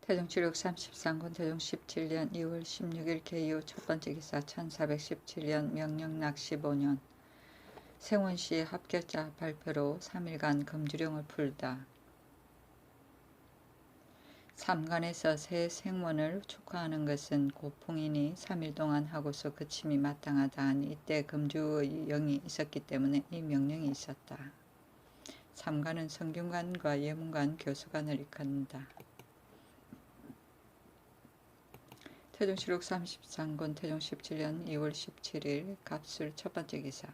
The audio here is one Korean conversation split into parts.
태종칠육 33군 태종 17년 2월 16일 개유 첫번째 기사 1417년 명령락 15년 생원시의 합결자 발표로 3일간 금주령을 풀다. 삼관에서 새 생원을 축하하는 것은 고풍이니 3일 동안 하고서 그침이 마땅하다 하니 이때 금주의 영이 있었기 때문에 이 명령이 있었다. 삼관은 성균관과 예문관 교수관을 이끈다. 태종실록 33권 태종 17년 2월 17일 갑술 첫번째 기사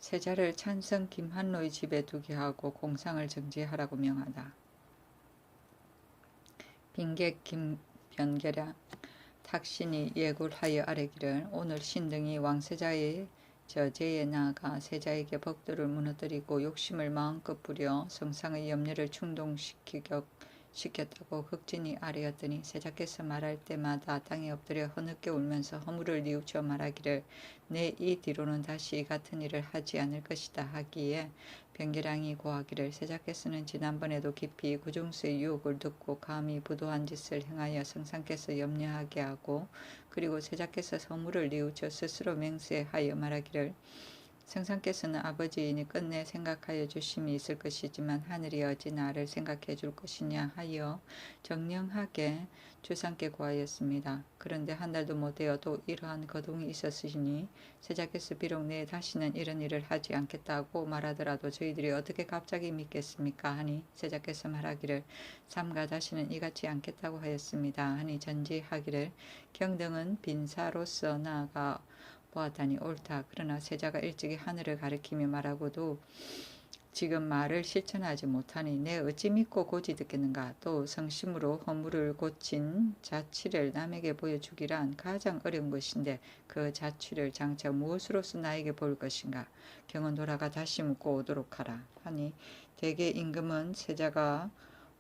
세자를 찬성 김한로의 집에 두게 하고 공상을 정지하라고 명하다. 빈객 김변계량 탁신이 예굴하여 아뢰기를 오늘 신등이 왕세자의 저제에 나아가 세자에게 법도를 무너뜨리고 욕심을 마음껏 부려 성상의 염려를 충동시켰다고 극진히 아뢰었더니 세자께서 말할 때마다 땅에 엎드려 흐느껴 울면서 허물을 뉘우쳐 말하기를 내 이 뒤로는 다시 이 같은 일을 하지 않을 것이다 하기에 변계량이 고하기를 세자께서는 지난번에도 깊이 구중수의 유혹을 듣고 감히 부도한 짓을 행하여 성상께서 염려하게 하고 그리고 세자께서 허물을 뉘우쳐 스스로 맹세하여 말하기를 성상께서는 아버지이니 끝내 생각하여 주심이 있을 것이지만 하늘이 어찌 나를 생각해 줄 것이냐 하여 정령하게 주상께 구하였습니다. 그런데 한 달도 못되어도 이러한 거동이 있었으니 세자께서 비록 내에 다시는 이런 일을 하지 않겠다고 말하더라도 저희들이 어떻게 갑자기 믿겠습니까? 하니 세자께서 말하기를 삼가 다시는 이같이 않겠다고 하였습니다. 하니 전지하기를 경등은 빈사로서 나아가 보았다니 옳다. 그러나 세자가 일찍이 하늘을 가리키며 말하고도 지금 말을 실천하지 못하니 내 어찌 믿고 고지 듣겠는가. 또 성심으로 허물을 고친 자취를 남에게 보여주기란 가장 어려운 것인데 그 자취를 장차 무엇으로서 나에게 볼 것인가. 경은 돌아가 다시 묻고 오도록 하라. 하니 대개 임금은 세자가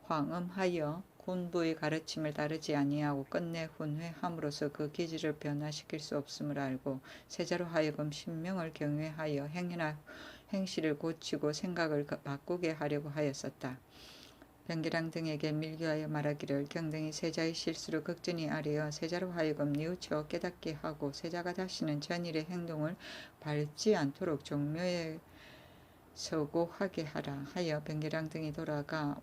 황음하여 군부의 가르침을 따르지 아니하고 끝내 훈회함으로써 그 기질을 변화시킬 수 없음을 알고 세자로 하여금 신명을 경외하여 행위나 행실을 고치고 생각을 바꾸게 하려고 하였었다. 변계량 등에게 밀교하여 말하기를 경등이 세자의 실수를 극진히 아뢰어 세자로 하여금 뉘우쳐 깨닫게 하고 세자가 다시는 전일의 행동을 밟지 않도록 종묘에 서고하게 하라 하여 변계량 등이 돌아가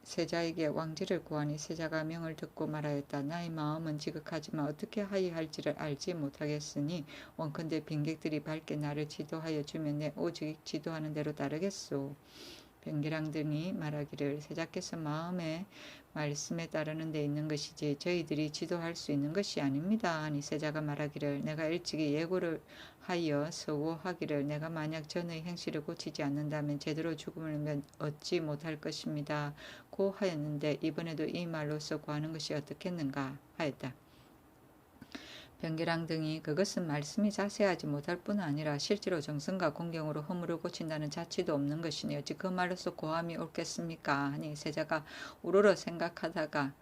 세자에게 왕지를 구하니 세자가 명을 듣고 말하였다. 나의 마음은 지극하지만 어떻게 하여야 할지를 알지 못하겠으니 원컨대 빈객들이 밝게 나를 지도하여 주면 내 오직 지도하는 대로 따르겠소. 변계량 등이 말하기를 세자께서 마음의 말씀에 따르는 데 있는 것이지 저희들이 지도할 수 있는 것이 아닙니다. 하니 세자가 말하기를 내가 일찍이 예고를 하여 서고하기를 내가 만약 전의 행실을 고치지 않는다면 제대로 죽음을 얻지 못할 것입니다. 고 하였는데 이번에도 이 말로서 고하는 것이 어떻겠는가 하였다. 변계량 등이 그것은 말씀이 자세하지 못할 뿐 아니라 실제로 정성과 공경으로 허물을 고친다는 자취도 없는 것이니 어찌 그 말로서 고함이 옳겠습니까? 하니 세자가 우러러 생각하다가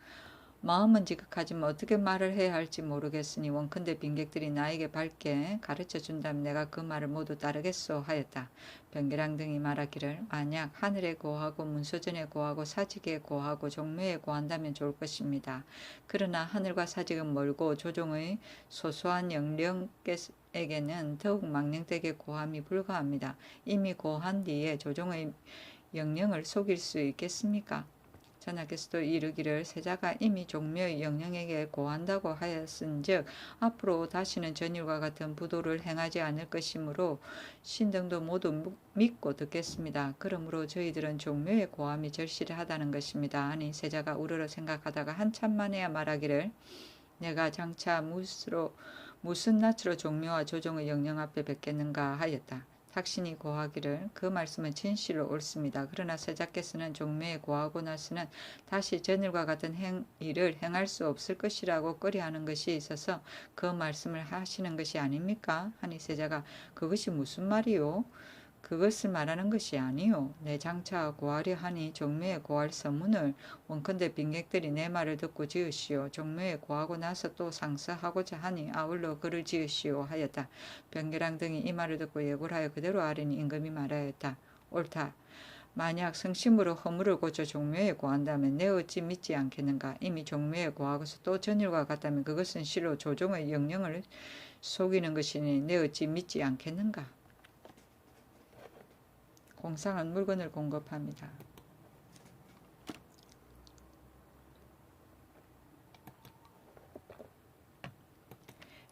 마음은 지극하지만 어떻게 말을 해야 할지 모르겠으니 원컨대 빈객들이 나에게 밝게 가르쳐 준다면 내가 그 말을 모두 따르겠소 하였다. 변계량 등이 말하기를 만약 하늘에 고하고 문서전에 고하고 사직에 고하고 종묘에 고한다면 좋을 것입니다. 그러나 하늘과 사직은 멀고 조종의 소소한 영령에게는 더욱 망령되게 고함이 불가합니다. 이미 고한 뒤에 조종의 영령을 속일 수 있겠습니까? 전하께서도 이르기를 세자가 이미 종묘의 영령에게 고한다고 하였은즉 앞으로 다시는 전일과 같은 부도를 행하지 않을 것이므로 신등도 모두 믿고 듣겠습니다. 그러므로 저희들은 종묘의 고함이 절실하다는 것입니다. 하니 세자가 우러러 생각하다가 한참 만에야 말하기를 내가 장차 무슨 낯으로 종묘와 조정의 영령 앞에 뵙겠는가 하였다. 탁신이 고하기를 그 말씀은 진실로 옳습니다. 그러나 세자께서는 종묘에 고하고 나서는 다시 전일과 같은 일을 행할 수 없을 것이라고 꺼려하는 것이 있어서 그 말씀을 하시는 것이 아닙니까? 하니 세자가 그것이 무슨 말이요? 그것을 말하는 것이 아니요. 내 장차 고하려 하니 종묘에 고할 서문을 원컨대 빈객들이 내 말을 듣고 지으시오. 종묘에 고하고 나서 또 상서하고자 하니 아울러 글을 지으시오 하였다. 변계량 등이 이 말을 듣고 예고를 하여 그대로 아뢰니 임금이 말하였다. 옳다. 만약 성심으로 허물을 고쳐 종묘에 고한다면 내 어찌 믿지 않겠는가? 이미 종묘에 고하고서 또 전일과 같다면 그것은 실로 조종의 영령을 속이는 것이니 내 어찌 믿지 않겠는가? 공상은 물건을 공급합니다.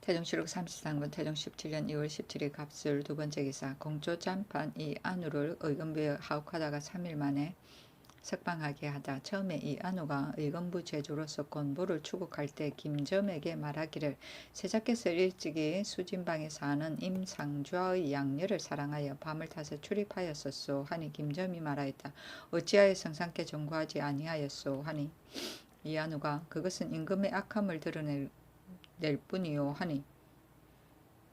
태종실록 33권 태종 17년 2월 17일 갑술 두 번째 기사 공조짬판 이 안우를 의금부에 하옥하다가 3일 만에 석방하게 하다. 처음에 이 안우가 의금부 제조로서 권보를 추국할 때 김점에게 말하기를 세자께서 일찍이 수진방에 사는 임상좌의 양녀를 사랑하여 밤을 타서 출입하였었소 하니 김점이 말하였다. 어찌하여 성상께 전구하지 아니하였소 하니 이 안우가 그것은 임금의 악함을 드러낼 뿐이요 하니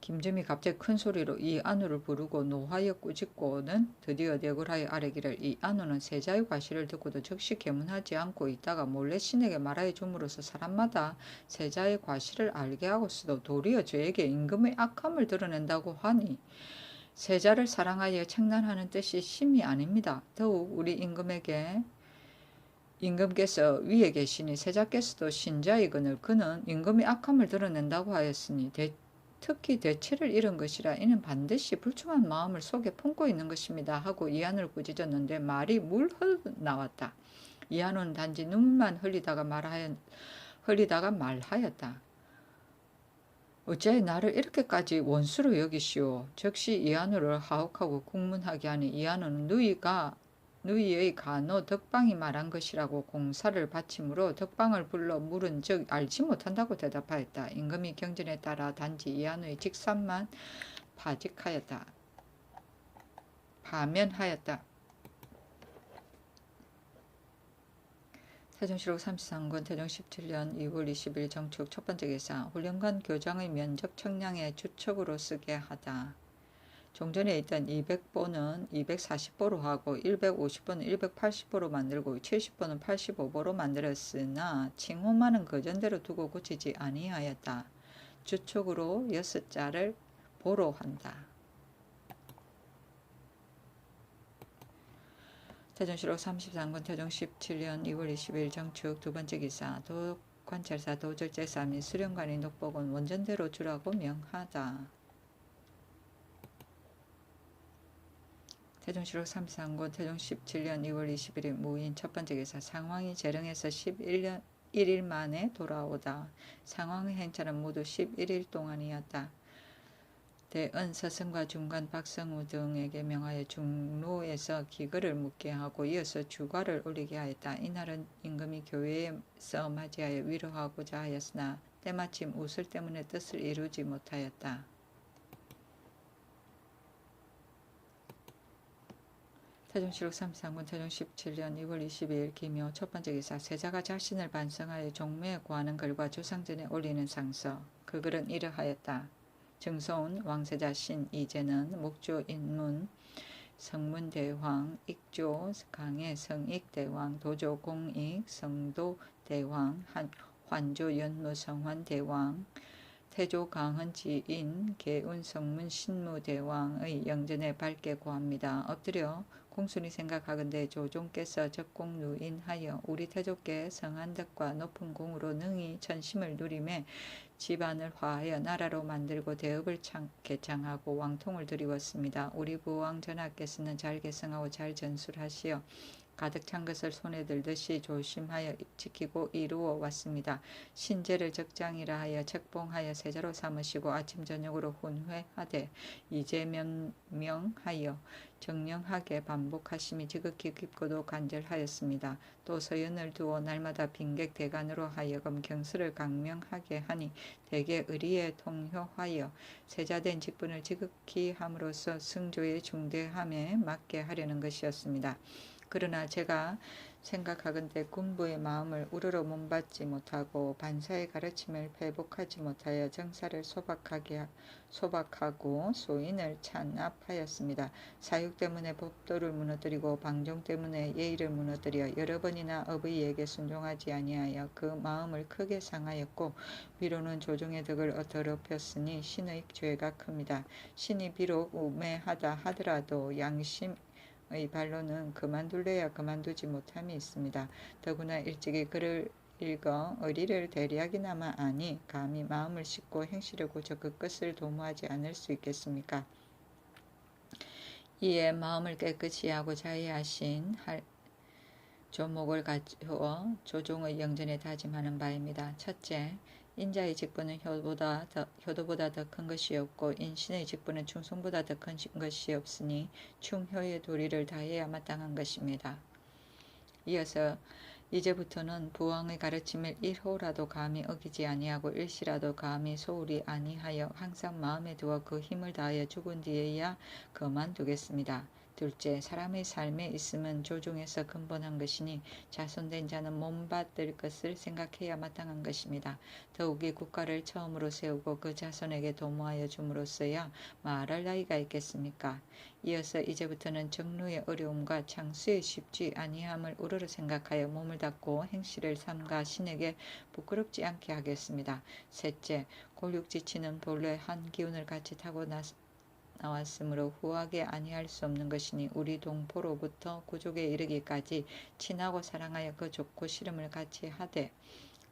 김점이 갑자기 큰 소리로 이 안우를 부르고 노하여 꾸짖고는 드디어 내굴하여 아뢰기를 이 안우는 세자의 과실을 듣고도 즉시 개문하지 않고 있다가 몰래 신에게 말하여 줌으로써 사람마다 세자의 과실을 알게 하고서도 도리어 저에게 임금의 악함을 드러낸다고 하니 세자를 사랑하여 책난하는 뜻이 심히 아닙니다. 더욱 우리 임금께서 위에 계시니 세자께서도 신자이거늘 그는 임금의 악함을 드러낸다고 하였으니 특히 대체를 잃은 것이라 이는 반드시 불충한 마음을 속에 품고 있는 것입니다 하고 이안을 꾸짖었는데 말이 물흘 나왔다. 이안은 단지 눈물만 흘리다가 말하였다. 어찌하여 나를 이렇게까지 원수로 여기시오. 즉시 이안우를 하옥하고 국문하게 하니 이안우는 누이의 간호 덕방이 말한 것이라고 공사를 바치므로 덕방을 불러 물은 즉 알지 못한다고 대답하였다. 임금이 경전에 따라 단지 이한우의 직산만 파면하였다. 태종실록 33권 태종 17년 2월 20일 정축 첫 번째 기사 훈련관 교장의 면적 청량에 주척으로 쓰게 하다. 종전에 있던 200보는 240보로 하고 150보는 180보로 만들고 70보는 85보로 만들었으나 칭호만은 그전대로 두고 고치지 아니하였다. 주축으로 6자를 보로 한다. 태종실록 33권 태종 17년 2월 20일 정축 두 번째 기사 관찰사 도절제사 및 수령관이 녹복은 원전대로 주라고 명하다. 태종실록 33권 태종 17년 2월 21일 무인 첫 번째 기사 상황이 재령에서 1일 만에 돌아오다. 상황의 행차는 모두 11일 동안이었다. 대은 서승과 중관 박성우 등에게 명하여 중로에서 기거를 묻게 하고 이어서 주과를 올리게 하였다. 이날은 임금이 교회에서 맞이하여 위로하고자 하였으나 때마침 우슬 때문에 뜻을 이루지 못하였다. 태종실록 33권 태종 17년 2월 22일 기묘 첫 번째 기사 세자가 자신을 반성하여 종묘에 구하는 글과 주상전에 올리는 상서 그 글은 이러하였다. 정서운 왕세자 신 이제는 목조 인문 성문대왕 익조 강해 성익대왕 도조 공익 성도대왕 환조 연무 성환대왕 태조 강헌 지인 개운 성문 신무대왕의 영전에 밝게 고합니다. 엎드려 공순히 생각하건대 조종께서 적공누인하여 우리 태조께 성한 덕과 높은 공으로 능히 전심을 누리매 집안을 화하여 나라로 만들고 대업을 개창하고 왕통을 드리웠습니다. 우리 부왕 전하께서는 잘 계승하고 잘 전술하시어 가득 찬 것을 손에 들듯이 조심하여 지키고 이루어 왔습니다. 신제를 적장이라 하여 책봉하여 세자로 삼으시고 아침 저녁으로 훈회하되 이제 명하여 정령하게 반복하심이 지극히 깊고도 간절하였습니다. 또 서연을 두어 날마다 빈객 대간으로 하여금 경수를 강명하게 하니 대개 의리에 통효하여 세자된 직분을 지극히 함으로써 승조의 중대함에 맞게 하려는 것이었습니다. 그러나 제가 생각하건대 군부의 마음을 우러러 몸받지 못하고 반사의 가르침을 회복하지 못하여 정사를 소박하고 소인을 찬압하였습니다. 사육 때문에 법도를 무너뜨리고 방종 때문에 예의를 무너뜨려 여러 번이나 어부이에게 순종하지 아니하여 그 마음을 크게 상하였고 위로는 조종의 덕을 더럽혔으니 신의 죄가 큽니다. 신이 비록 우매하다 하더라도 양심 발로는 그만둘래야 그만두지 못함이 있습니다. 더구나 일찍이 글을 읽어 의리를 대리하기나마 아니 감히 마음을 씻고 행실을 고쳐 그 끝을 도모하지 않을 수 있겠습니까? 이에 마음을 깨끗이 하고 자의하신 조목을 갖추어 조종의 영전에 다짐하는 바입니다. 첫째, 인자의 직분은 효도보다 더 큰 것이 없고 인신의 직분은 충성보다 더 큰 것이 없으니 충효의 도리를 다해야 마땅한 것입니다. 이어서 이제부터는 부왕의 가르침을 1호라도 감히 어기지 아니하고 일시라도 감히 소홀히 아니하여 항상 마음에 두어 그 힘을 다하여 죽은 뒤에야 그만두겠습니다. 둘째, 사람의 삶에 있음은 조종에서 근본한 것이니 자손된 자는 몸받을 것을 생각해야 마땅한 것입니다. 더욱이 국가를 처음으로 세우고 그 자손에게 도모하여 줌으로써야 말할 나이가 있겠습니까? 이어서 이제부터는 정루의 어려움과 창수의 쉽지 아니함을 우러러 생각하여 몸을 닫고 행실을 삼가 신에게 부끄럽지 않게 하겠습니다. 셋째, 골육지치는 본래 한 기운을 같이 타고 나왔으므로 후하게 아니할 수 없는 것이니 우리 동포로부터 구족에 이르기까지 친하고 사랑하여 그 좋고 싫음을 같이 하되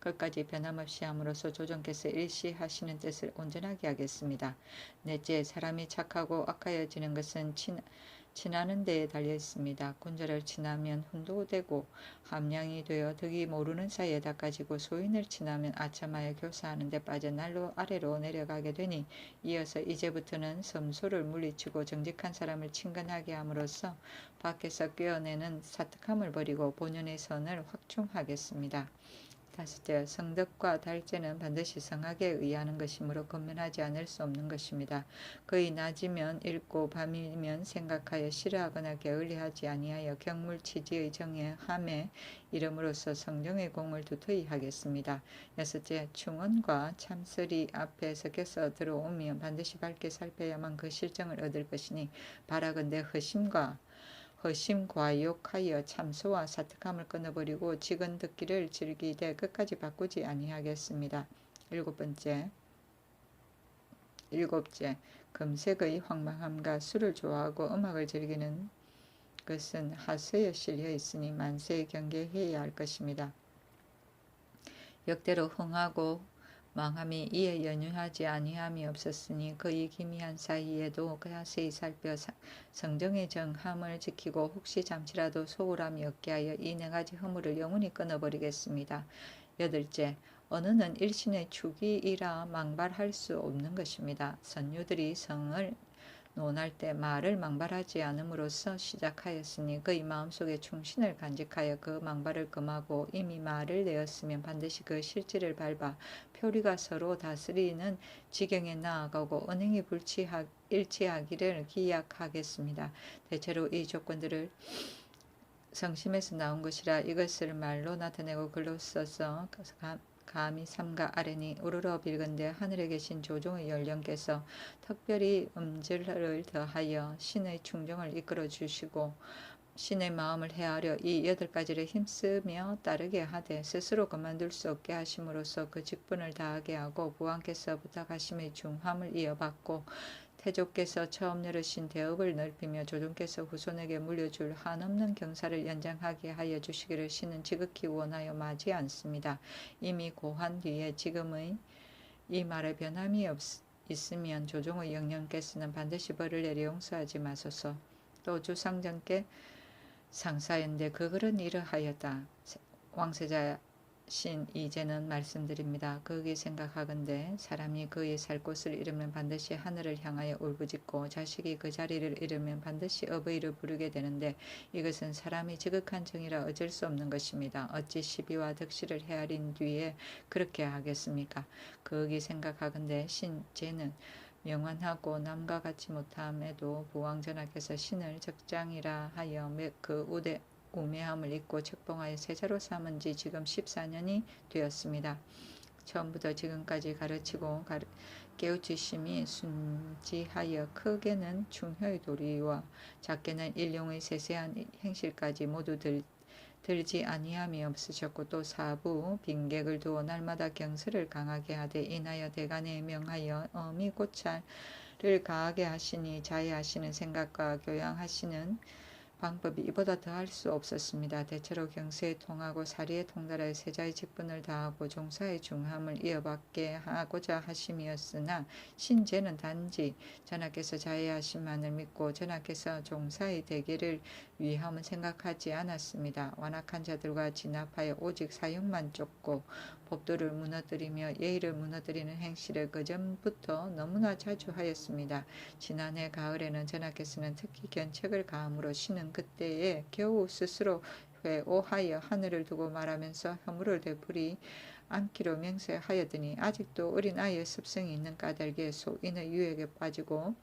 끝까지 변함없이 함으로써 조정께서 일시하시는 뜻을 온전하게 하겠습니다. 넷째, 사람이 착하고 악하여지는 것은 친하는 데에 달려 있습니다. 군자를 친하면 훈도되고 함량이 되어 덕이 모르는 사이에 닦아지고 소인을 친하면 아참하여 교사하는 데 빠져 날로 아래로 내려가게 되니 이어서 이제부터는 섬소를 물리치고 정직한 사람을 친근하게 함으로써 밖에서 꿰어내는 사특함을 버리고 본연의 선을 확충하겠습니다. 다섯째, 성덕과 달죄는 반드시 성악에 의하는 것이므로 건면하지 않을 수 없는 것입니다. 거의 낮이면 읽고 밤이면 생각하여 싫어하거나 게을리하지 아니하여 경물치지의 정에 함에 이름으로써 성정의 공을 두터이 하겠습니다. 여섯째, 충언과 참설이 앞에 섞여서 들어오면 반드시 밝게 살펴야만 그 실정을 얻을 것이니 바라건대 허심과욕하여 참소와 사특함을 끊어버리고 직언 듣기를 즐기되 끝까지 바꾸지 아니하겠습니다. 일곱째, 금색의 황망함과 술을 좋아하고 음악을 즐기는 것은 하서에 실려 있으니 만세에 경계해야 할 것입니다. 역대로 흥하고 망함이 이에 연유하지 아니함이 없었으니 그의 기미한 사이에도 자세히 살펴 성정의 정함을 지키고 혹시 잠시라도 소홀함이 없게 하여 이 네 가지 허물을 영원히 끊어버리겠습니다. 여덟째, 언어는 일신의 축이라 망발할 수 없는 것입니다. 선유들이 성을 논할 때 말을 망발하지 않음으로써 시작하였으니 그의 마음속에 충신을 간직하여 그 망발을 금하고 이미 말을 내었으면 반드시 그 실질을 밟아 표리가 서로 다스리는 지경에 나아가고 언행이 일치하기를 기약하겠습니다. 대체로 이 조건들을 성심에서 나온 것이라 이것을 말로 나타내고 글로 써서 감히 삼가 아뢰니 우러러 빌건대 하늘에 계신 조종의 연령께서 특별히 음질을 더하여 신의 충정을 이끌어 주시고 신의 마음을 헤아려 이 8가지를 힘쓰며 따르게 하되 스스로 그만둘 수 없게 하심으로써 그 직분을 다하게 하고 부왕께서 부탁하심의 중함을 이어받고 태조께서 처음 열으신 대업을 넓히며 조정께서 후손에게 물려줄 한없는 경사를 연장하게 하여 주시기를 신은 지극히 원하여 마지 않습니다. 이미 고한 뒤에 지금의 이 말에 변함이 있으면 조정의 영령께서는 반드시 벌을 내려 용서하지 마소서. 또 주상전께 상사연대 그 글은 이러하였다. 왕세자 신 이제는 말씀드립니다. 거기 생각하건대 사람이 그의 살 곳을 잃으면 반드시 하늘을 향하여 울부짖고 자식이 그 자리를 잃으면 반드시 어버이를 부르게 되는데 이것은 사람이 지극한 정이라 어쩔 수 없는 것입니다. 어찌 시비와 덕시를 헤아린 뒤에 그렇게 하겠습니까? 거기 생각하건대 신제는 명환하고 남과 같이 못함에도 부왕전하께서 신을 적장이라 하여 그 우매함을 잊고 책봉하여 세자로 삼은 지 지금 14년이 되었습니다. 처음부터 지금까지 가르치고 깨우치심이 순지하여 크게는 충효의 도리와 작게는 일용의 세세한 행실까지 모두 들지 아니함이 없으셨고 또 사부 빈객을 두어 날마다 경서를 강하게 하되 인하여 대간에 명하여 어미 고찰을 가하게 하시니 자해하시는 생각과 교양하시는 방법이 이보다 더할 수 없었습니다. 대체로 경세에 통하고 사리에 통달하여 세자의 직분을 다하고 종사의 중함을 이어받게 하고자 하심이었으나 신제는 단지 전하께서 자해하심만을 믿고 전하께서 종사의 대계를 위함은 생각하지 않았습니다. 완악한 자들과 진압하여 오직 사형만 쫓고 법도를 무너뜨리며 예의를 무너뜨리는 행실을 그전부터 너무나 자주 하였습니다. 지난해 가을에는 전하께서는 특히 견책을 가함으로 신은 그때에 겨우 스스로 회오하여 하늘을 두고 말하면서 허물을 되풀이 않기로 맹세하였더니 아직도 어린 아이의 습성이 있는 까닭에 소인의 유혹에 빠지고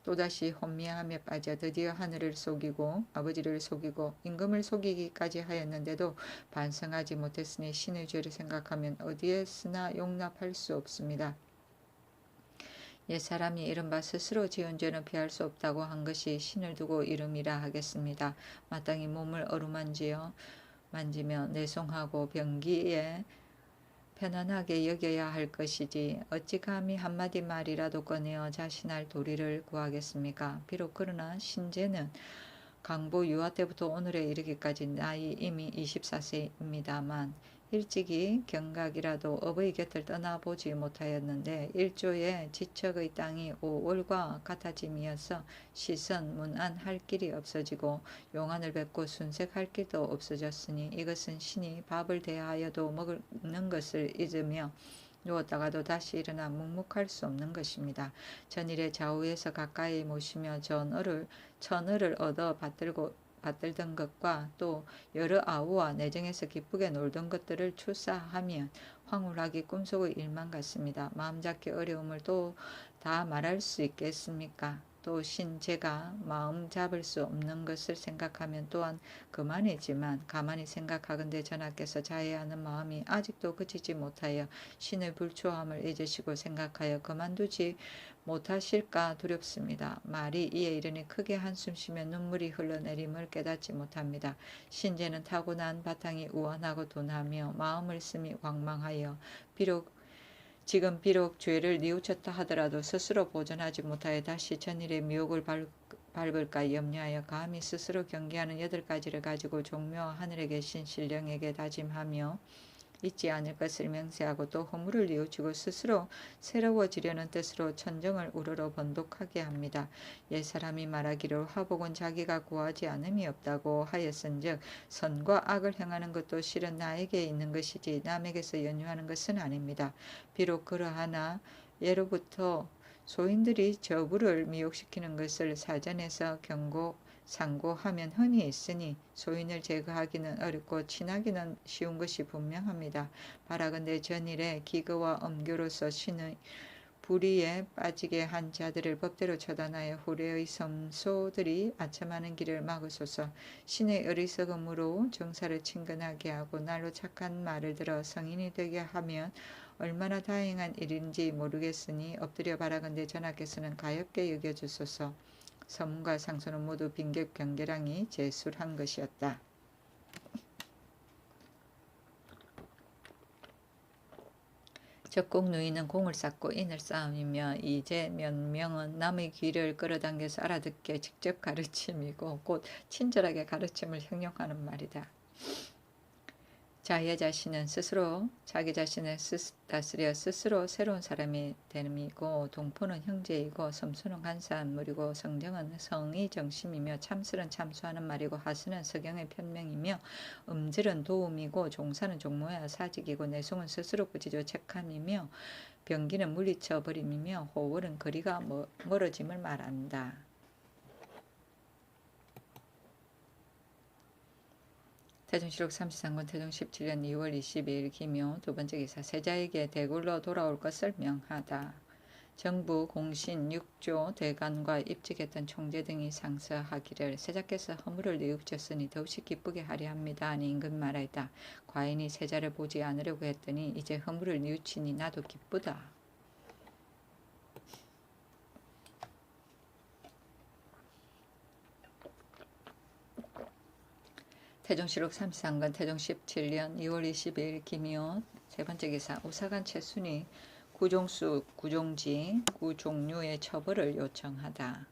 또다시 혼미함에 빠져 드디어 하늘을 속이고 아버지를 속이고 임금을 속이기까지 하였는데도 반성하지 못했으니 신의 죄를 생각하면 어디에서나 용납할 수 없습니다. 옛사람이 이른바 스스로 지은 죄는 피할 수 없다고 한 것이 신을 두고 이름이라 하겠습니다. 마땅히 몸을 만지며 내송하고 병기에 편안하게 여겨야 할 것이지 어찌 감히 한마디 말이라도 꺼내어 자신할 도리를 구하겠습니까? 비록 그러나 신제는 강보 유아 때부터 오늘에 이르기까지 나이 이미 24세입니다만 일찍이 경각이라도 어버이 곁을 떠나보지 못하였는데 일조의 지척의 땅이 5월과 같아짐이어서 시선, 문안 할 길이 없어지고 용안을 뵙고 순색할 길도 없어졌으니 이것은 신이 밥을 대하여도 먹는 것을 잊으며 누웠다가도 다시 일어나 묵묵할 수 없는 것입니다. 전일에 좌우에서 가까이 모시며 천을을 얻어 받들던 것과 또 여러 아우와 내정에서 기쁘게 놀던 것들을 추사하면 황홀하기 꿈속의 일만 같습니다. 마음 잡기 어려움을 또 다 말할 수 있겠습니까? 또 신제가 마음 잡을 수 없는 것을 생각하면 또한 그만이지만 가만히 생각하건대 전하께서 자해하는 마음이 아직도 그치지 못하여 신의 불초함을 잊으시고 생각하여 그만두지 못하실까 두렵습니다. 말이 이에 이르니 크게 한숨 쉬며 눈물이 흘러내림을 깨닫지 못합니다. 신제는 타고난 바탕이 우환하고 둔하며 마음을 씀이 광망하여 지금 비록 죄를 뉘우쳤다 하더라도 스스로 보존하지 못하여 다시 전일의 미혹을 밟을까 염려하여 감히 스스로 경계하는 8가지를 가지고 종묘 하늘에 계신 신령에게 다짐하며 잊지 않을 것을 맹세하고 또 허물을 뉘우치고 스스로 새로워지려는 뜻으로 천정을 우러러 번독하게 합니다. 옛사람이 말하기를 화복은 자기가 구하지 않음이 없다고 하였은즉 선과 악을 행하는 것도 실은 나에게 있는 것이지 남에게서 연유하는 것은 아닙니다. 비록 그러하나 예로부터 소인들이 저부를 미혹시키는 것을 사전에서 상고하면 흔히 있으니 소인을 제거하기는 어렵고 친하기는 쉬운 것이 분명합니다. 바라건대 전일에 기거와 엄교로서 신의 불의에 빠지게 한 자들을 법대로 처단하여 후래의 섬소들이 아첨하는 길을 막으소서. 신의 어리석음으로 정사를 친근하게 하고 날로 착한 말을 들어 성인이 되게 하면 얼마나 다행한 일인지 모르겠으니 엎드려 바라건대 전하께서는 가엾게 여겨주소서. 서문과 상소는 모두 빈객 경계랑이 제술한 것이었다. 적국 누이는 공을 쌓고 인을 쌓음이며 이제 몇 명은 남의 귀를 끌어당겨서 알아듣게 직접 가르침이고 곧 친절하게 가르침을 형용하는 말이다. 자기 자신은 스스로 자기 자신을 다스려 스스로 새로운 사람이 됨이고 동포는 형제이고 섬수는 간사한물이고 성정은 성의 정심이며 참설은 참수하는 말이고 하수는 서경의 편명이며 음질은 도움이고 종사는 종모야 사직이고 내송은 스스로 꾸짖어 책함이며 병기는 물리쳐 버림이며 호월은 거리가 멀어짐을 말한다. 태종실록 33권 태종 17년 2월 22일 기묘 두번째 기사 세자에게 대굴로 돌아올 것을 명하다. 정부 공신 6조 대관과 입직했던 총재 등이 상서하기를 세자께서 허물을 뉘우쳤으니 더욱 기쁘게 하려 합니다. 하니 임금 말하였다. 과인이 세자를 보지 않으려고 했더니 이제 허물을 뉘우치니 나도 기쁘다. 태종실록 33권 태종 17년 2월 22일 기묘 세번째 기사 우사간 최순이 구종수, 구종지, 구종류의 처벌을 요청하다.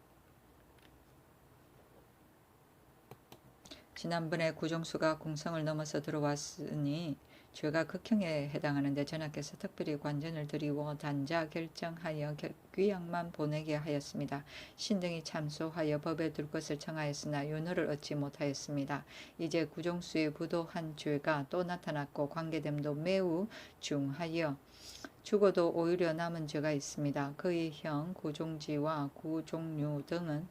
지난번에 구종수가 궁성을 넘어서 들어왔으니 죄가 극형에 해당하는데 전하께서 특별히 관전을 드리고 단자 결정하여 귀양만 보내게 하였습니다. 신등이 참소하여 법에 둘 것을 청하였으나 윤허를 얻지 못하였습니다. 이제 구종수의 부도한 죄가 또 나타났고 관계됨도 매우 중하여 죽어도 오히려 남은 죄가 있습니다. 그의 형 구종지와 구종류 등은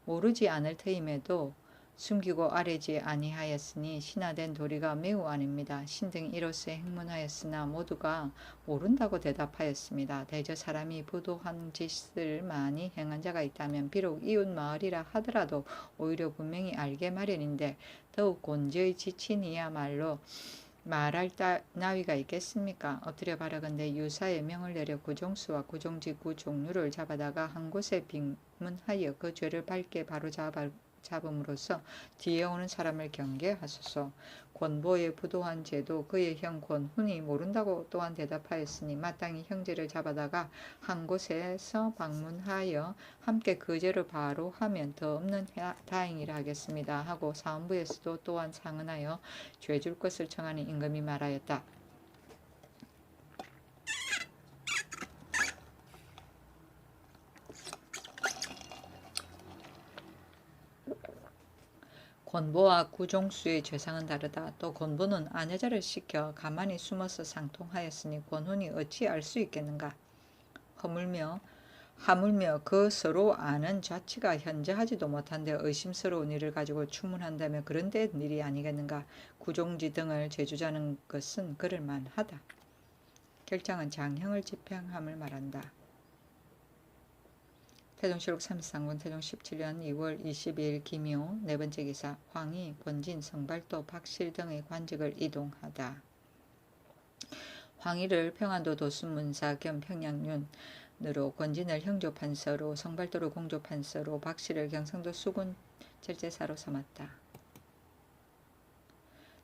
모르지 않을 터임에도 숨기고 아뢰지 아니하였으니 신하된 도리가 매우 아닙니다. 신등이 이로써 행문하였으나 모두가 모른다고 대답하였습니다. 대저 사람이 부도한 짓을 많이 행한 자가 있다면 비록 이웃 마을이라 하더라도 오히려 분명히 알게 마련인데 더욱 곤지의 지친이야말로 말할 나위가 있겠습니까? 엎드려 바라건대 유사의 명을 내려 구종수와 구종지 구종류를 잡아다가 한 곳에 빙문하여 그 죄를 밝게 바로잡음으로써 뒤에 오는 사람을 경계하소서. 권보의 부도한 죄도 그의 형 권훈이 모른다고 또한 대답하였으니 마땅히 형제를 잡아다가 한 곳에서 방문하여 함께 그 죄를 바로 하면 더 없는 다행이라 하겠습니다 하고 사헌부에서도 또한 상언하여 죄 줄 것을 청하니 임금이 말하였다. 권보와 구종수의 죄상은 다르다. 또 권보는 아내자를 시켜 가만히 숨어서 상통하였으니 권훈이 어찌 알 수 있겠는가. 하물며 그 서로 아는 자치가 현저하지도 못한데 의심스러운 일을 가지고 추문한다며 그런 데 일이 아니겠는가. 구종지 등을 죄주자는 것은 그럴 만하다. 결장은 장형을 집행함을 말한다. 태종실록 33군 태종 17년 2월 22일 기묘 네 번째 기사 황희, 권진, 성발도, 박실 등의 관직을 이동하다. 황희를 평안도 도순문사 겸 평양윤으로, 권진을 형조판서로, 성발도를 공조판서로, 박실을 경상도 수군 절제사로 삼았다.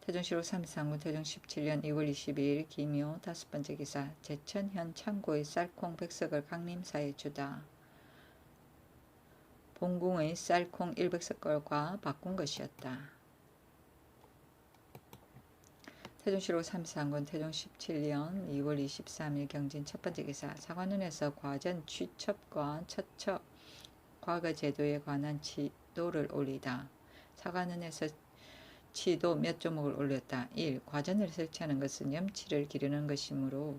태종실록 33군 태종 17년 2월 22일 기묘 다섯 번째 기사 제천현 창고의 쌀콩 백석을 강림사에 주다. 본궁의 쌀콩 100석걸과 바꾼 것이었다. 태종실록 33군 태종 17년 2월 23일 경진 첫 번째 기사 사관원에서 과전 취첩과 처처 과거 제도에 관한 지도를 올리다. 사관원에서 지도 몇 조목을 올렸다. 1. 과전을 설치하는 것은 염치를 기르는 것이므로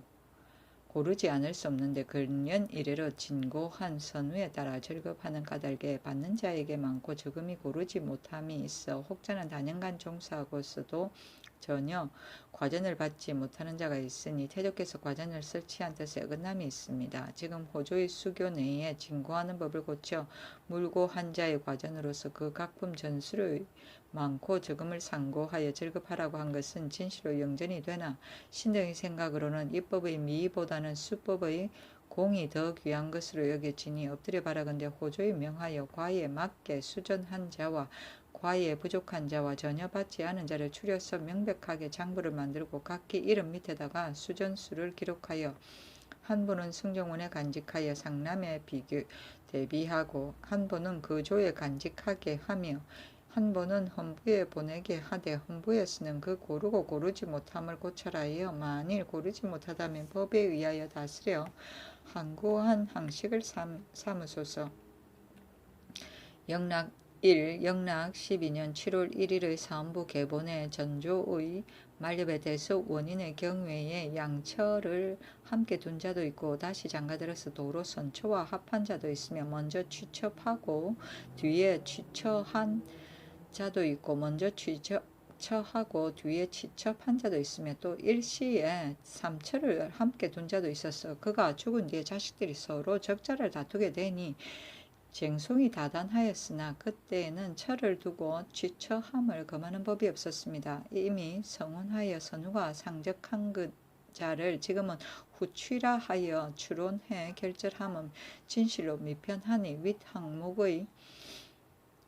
고르지 않을 수 없는데 근년 이래로 진고한 선우에 따라 절급하는 까닭에 받는 자에게 많고 적음이 고르지 못함이 있어 혹자는 단연간 종사하고서도 전혀 과전을 받지 못하는 자가 있으니 태조께서 과전을 설치한 뜻에 어긋남이 있습니다. 지금 호조의 수교 내에 진고하는 법을 고쳐 물고한 자의 과전으로서 그 각품 전수를 많고 적음을 상고하여 절급하라고 한 것은 진실로 영전이 되나 신등의 생각으로는 입법의 미보다는 수법의 공이 더 귀한 것으로 여겨지니 엎드려 바라건대 호조에 명하여 과에 맞게 수전한 자와 과에 부족한 자와 전혀 받지 않은 자를 추려서 명백하게 장부를 만들고 각기 이름 밑에다가 수전수를 기록하여 한 분은 승정원에 간직하여 상남에 대비하고 한 분은 그 조에 간직하게 하며 한 번은 헌부에 보내게 하되 헌부에서는 그 고르고 고르지 못함을 고쳐라 하여 만일 고르지 못하다면 법에 의하여 다스려 항구한 항식을 삼으소서. 영락 1. 영락 12년 7월 1일의 사헌부 계본에 전조의 만렵에 대해서 원인의 경외에 양처를 함께 둔 자도 있고 다시 장가들어서 도로 선처와 합한 자도 있으며 먼저 취첩하고 뒤에 취처한 자도 있고 먼저 취처하고 뒤에 취첩한 자도 있으며 또 일시에 삼처를 함께 둔 자도 있었어. 그가 죽은 뒤에 자식들이 서로 적자를 다투게 되니 쟁송이 다단하였으나 그때에는 처를 두고 취처함을 금하는 법이 없었습니다. 이미 성혼하여 선우가 상적한 그 자를 지금은 후취라 하여 추론해 결절함은 진실로 미편하니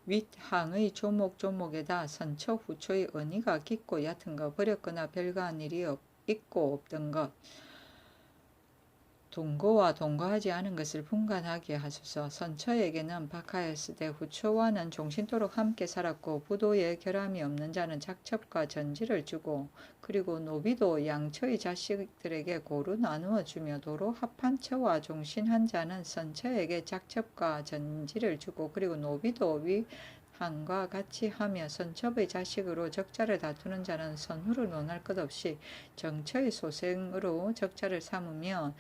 윗항의 조목조목에다 선처 후초의 언의가 깊고 얕은 것, 버렸거나 별거한 일이 있고 없던 것, 동거와 동거하지 않은 것을 분간하게 하소서. 선처에게는 박하였으되 후처와는 종신토록 함께 살았고 부도에 결함이 없는 자는 작첩과 전지를 주고 그리고 노비도 양처의 자식들에게 고루 나누어 주며 도로 합한 처와 종신한 자는 선처에게 작첩과 전지를 주고 그리고 노비도 위함과 같이 하며 선첩의 자식으로 적자를 다투는 자는 선후를 논할 것 없이 정처의 소생으로 적자를 삼으며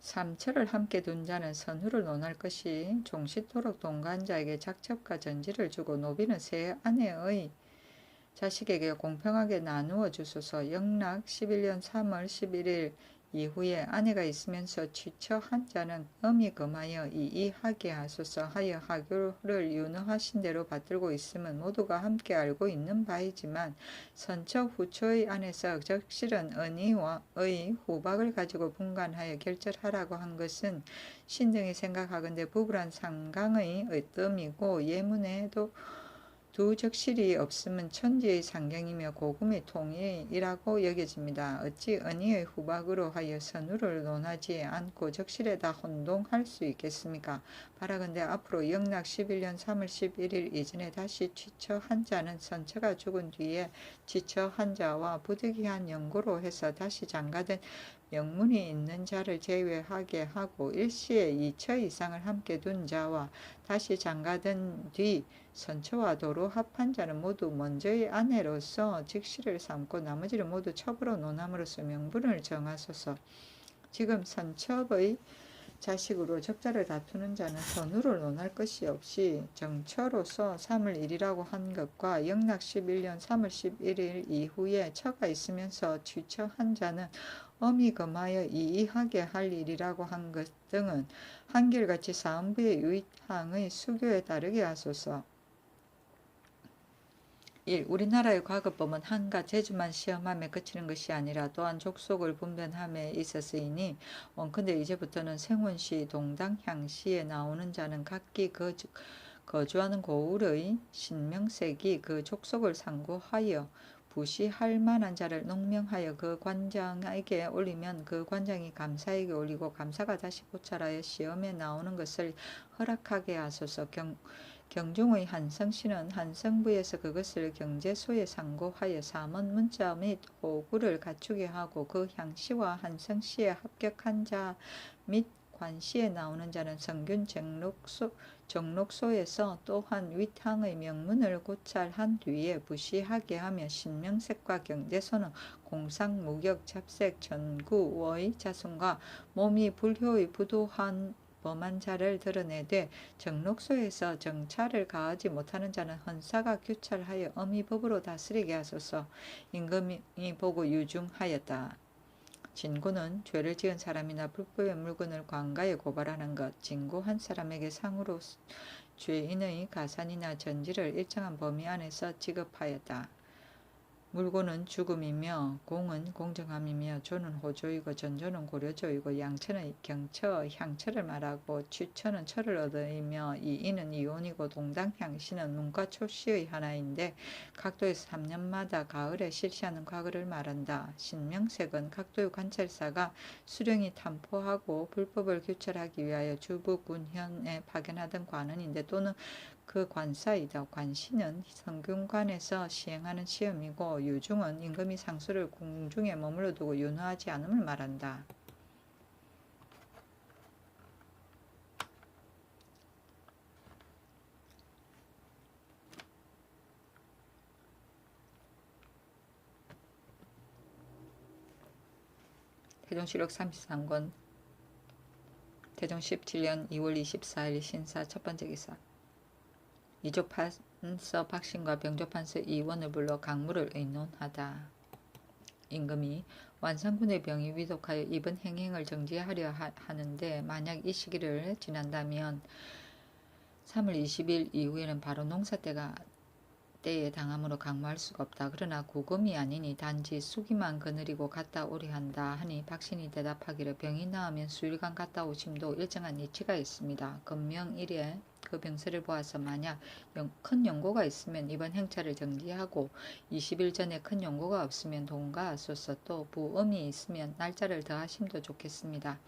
삼처를 함께 둔 자는 선후를 논할 것이 종시토록 동거한 자에게 작첩과 전지를 주고 노비는 새 아내의 자식에게 공평하게 나누어 주소서. 영락 11년 3월 11일 이후에 아내가 있으면서 취처한 자는 엄히 금하여 이의하게 하소서. 하여 하교를 윤허하신 대로 받들고 있음은 모두가 함께 알고 있는 바이지만 선처 후처의 안에서 적실은 은희의 후박을 가지고 분간하여 결절하라고 한 것은 신등이 생각하건대 부부란 상강의 으뜸이고 예문에도 두 적실이 없음은 천지의 상경이며 고금의 통일이라고 여겨집니다. 어찌 은희의 후박으로 하여 선후를 논하지 않고 적실에다 혼동할 수 있겠습니까? 바라건대 앞으로 영락 11년 3월 11일 이전에 다시 취처한 자는 선처가 죽은 뒤에 취처한 자와 부득이한 연고로 해서 다시 장가된 명문이 있는 자를 제외하게 하고 일시에 2처 이상을 함께 둔 자와 다시 장가든 뒤 선처와 도로 합한 자는 모두 먼저의 아내로서 직시를 삼고 나머지를 모두 첩으로 논함으로써 명분을 정하소서. 지금 선첩의 자식으로 적자를 다투는 자는 선후를 논할 것이 없이 정처로서 삼을 일이라고 한 것과 영락 11년 3월 11일 이후에 처가 있으면서 취처한 자는 엄히 금하여 이의하게 할 일이라고 한 것 등은 한결같이 사음부의 유익항의 수교에 따르게 하소서. 1. 우리나라의 과거법은 한가 제주만 시험함에 그치는 것이 아니라 또한 족속을 분별함에 있었으니 원컨대 이제부터는 생원시, 동당향시에 나오는 자는 각기 거주하는 고을의 신명색이 그 족속을 상고하여 부시할 만한 자를 농명하여 그 관장에게 올리면 그 관장이 감사에게 올리고 감사가 다시 고찰하여 시험에 나오는 것을 허락하게 하소서. 경중의 한성시는 한성부에서 그것을 경제소에 상고하여 사문 문자 및 호구를 갖추게 하고 그 향시와 한성시에 합격한 자 및 관시에 나오는 자는 성균 정록소에서 또한 윗항의 명문을 고찰한 뒤에 부시하게 하며 신명색과 경제소는 공상, 무격, 잡색, 전구의 자손과 몸이 불효의 부도한 범한 자를 드러내되 정록소에서 정찰을 가하지 못하는 자는 헌사가 규찰하여 엄의법으로 다스리게 하소서. 임금이 보고 유중하였다. 진고는 죄를 지은 사람이나 불법의 물건을 관가에 고발하는 것, 진고한 사람에게 상으로 죄인의 가산이나 전지를 일정한 범위 안에서 지급하였다. 물고는 죽음이며 공은 공정함이며 조는 호조이고 전조는 고려조이고 양처는 경처, 향처를 말하고 취처는 처를 얻으며 이인은 이혼이고 동당향시는 문과 초시의 하나인데 각도에서 3년마다 가을에 실시하는 과거를 말한다. 신명색은 각도의 관찰사가 수령이 탐포하고 불법을 규찰하기 위하여 주부군현에 파견하던 관원인데 또는 그 관사이다. 관시는 성균관에서 시행하는 시험이고 유중은 임금이 상수를 궁중에 머물러 두고 윤허하지 않음을 말한다. 태종실록 33권 태종 17년 2월 24일 신사 첫번째 기사. 이조판서 박신과 병조판서 이원을 불러 강물을 의논하다. 임금이 완산군의 병이 위독하여 이번 행행을 정지하려 하는데 만약 이 시기를 지난다면 3월 20일 이후에는 바로 농사 때에 당함으로 강모할 수가 없다. 그러나 구금이 아니니 단지 수기만 거느리고 갔다 오려 한다 하니 박신이 대답하기를 병이 나으면 수일간 갔다 오심도 일정한 이치가 있습니다. 금명일에 그 병세를 보아서 만약 큰 연고가 있으면 이번 행차를 정지하고 20일 전에 큰 연고가 없으면 동가하소서. 또 부음이 있으면 날짜를 더하심도 좋겠습니다.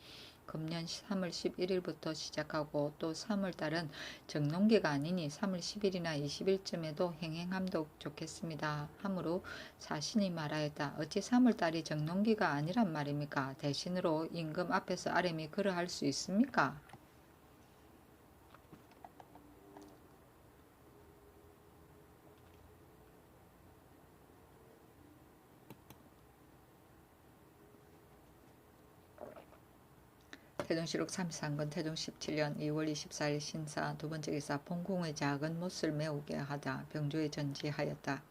금년 3월 11일부터 시작하고 또 3월달은 정농기가 아니니 3월 10일이나 20일쯤에도 행행함도 좋겠습니다. 하므로 사신이 말하였다. 어찌 3월달이 정농기가 아니란 말입니까? 대신으로 임금 앞에서 아뢰미 그러할 수 있습니까? 태종실록 33권 태종 17년 2월 24일 신사 두 번째 기사 봉궁의 작은 못을 메우게 하다 병조에 전지하였다.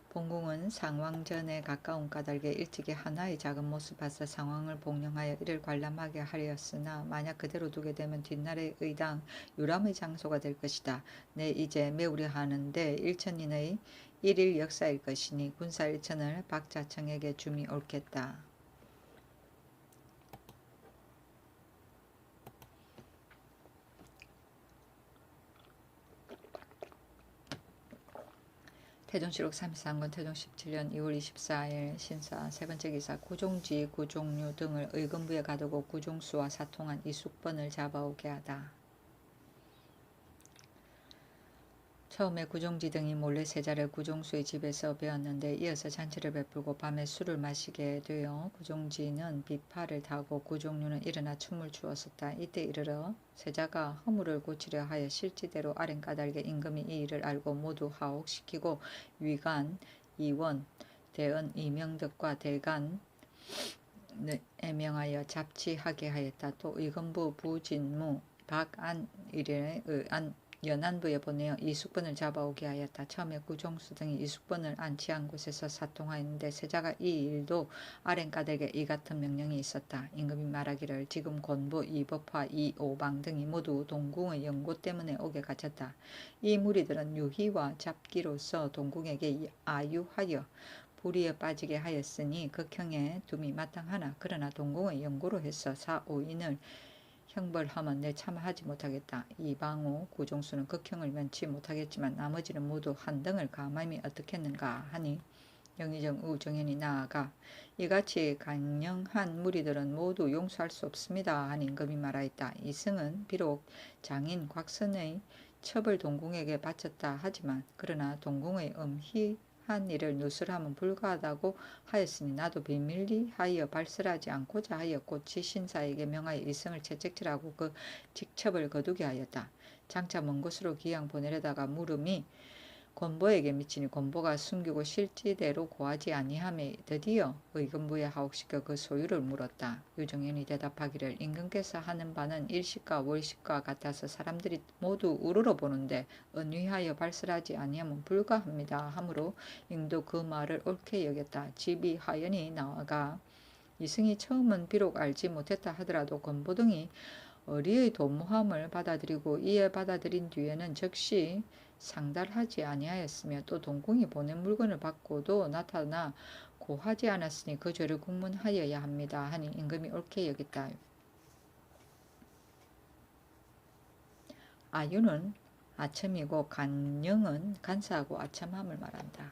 봉궁은 상왕전에 가까운 까닭에 일찍이 하나의 작은 못을 봐서 상왕을 복령하여 이를 관람하게 하였으나 만약 그대로 두게 되면 뒷날의 의당 유람의 장소가 될 것이다. 내 이제 메우려 하는데 일천인의 일일 역사일 것이니 군사 일천을 박자청에게 줌이 옳겠다. 태종실록 33권 태종 17년 2월 24일 신사 세 번째 기사 구종지, 구종류 등을 의금부에 가두고 구종수와 사통한 이숙번을 잡아오게 하다. 처음에 구종지 등이 몰래 세자를 구종수의 집에서 배웠는데 이어서 잔치를 베풀고 밤에 술을 마시게 되어 구종지는 비파를 타고 구종류는 일어나 춤을 추었었다. 이때 이르러 세자가 허물을 고치려 하여 실지대로 아랜 까닭에 임금이 이 일을 알고 모두 하옥시키고 위관, 이원, 대언 이명덕과 대간 명하여 잡치하게 하였다. 또 의금부 부진무 박안일의 연안부에 보내어 이숙번을 잡아오게 하였다. 처음에 구종수 등이 이숙번을 안치한 곳에서 사통하였는데 세자가 이 일도 아랜 까닭에 이 같은 명령이 있었다. 임금이 말하기를 지금 권부, 이법화, 이오방 등이 모두 동궁의 연고 때문에 오게 갇혔다. 이 무리들은 유희와 잡기로서 동궁에게 아유하여 불의에 빠지게 하였으니 극형에 둠이 마땅하나 그러나 동궁의 연고로 해서 4, 5인을 형벌하면 내 참하지 못하겠다. 이방호, 구종수는 극형을 면치 못하겠지만 나머지는 모두 한등을 감함이 어떻겠는가 하니 영의정 우정현이 나아가 이같이 강령한 무리들은 모두 용서할 수 없습니다 하니 임금이 말하였다. 이승은 비록 장인 곽선의 첩을 동궁에게 바쳤다 하지만 그러나 동궁의 한 일을 누설하면 불가하다고 하였으니 나도 비밀리 하여 발설하지 않고자 하여 고치 신사에게 명하여 이승을 채찍질하고 그 직첩을 거두게 하였다. 장차 먼 곳으로 기양 보내려다가 물음이 권보에게 미치니 권보가 숨기고 실지대로 고하지 아니하며 드디어 의금부에 하옥시켜 그 소유를 물었다. 유정현이 대답하기를 임금께서 하는 바는 일식과 월식과 같아서 사람들이 모두 우러러 보는데 은위하여 발설하지 아니하면 불가합니다. 하므로 임도 그 말을 옳게 여겼다. 집이 하연히 나아가 이승이 처음은 비록 알지 못했다 하더라도 권보 등이 어리의 도모함을 받아들이고 이에 받아들인 뒤에는 즉시 상달하지 아니하였으며 또 동궁이 보낸 물건을 받고도 나타나 고하지 않았으니 그 죄를 국문하여야 합니다 하니 임금이 옳게 여겼다. 아유는 아첨이고 간영은 간사하고 아첨함을 말한다.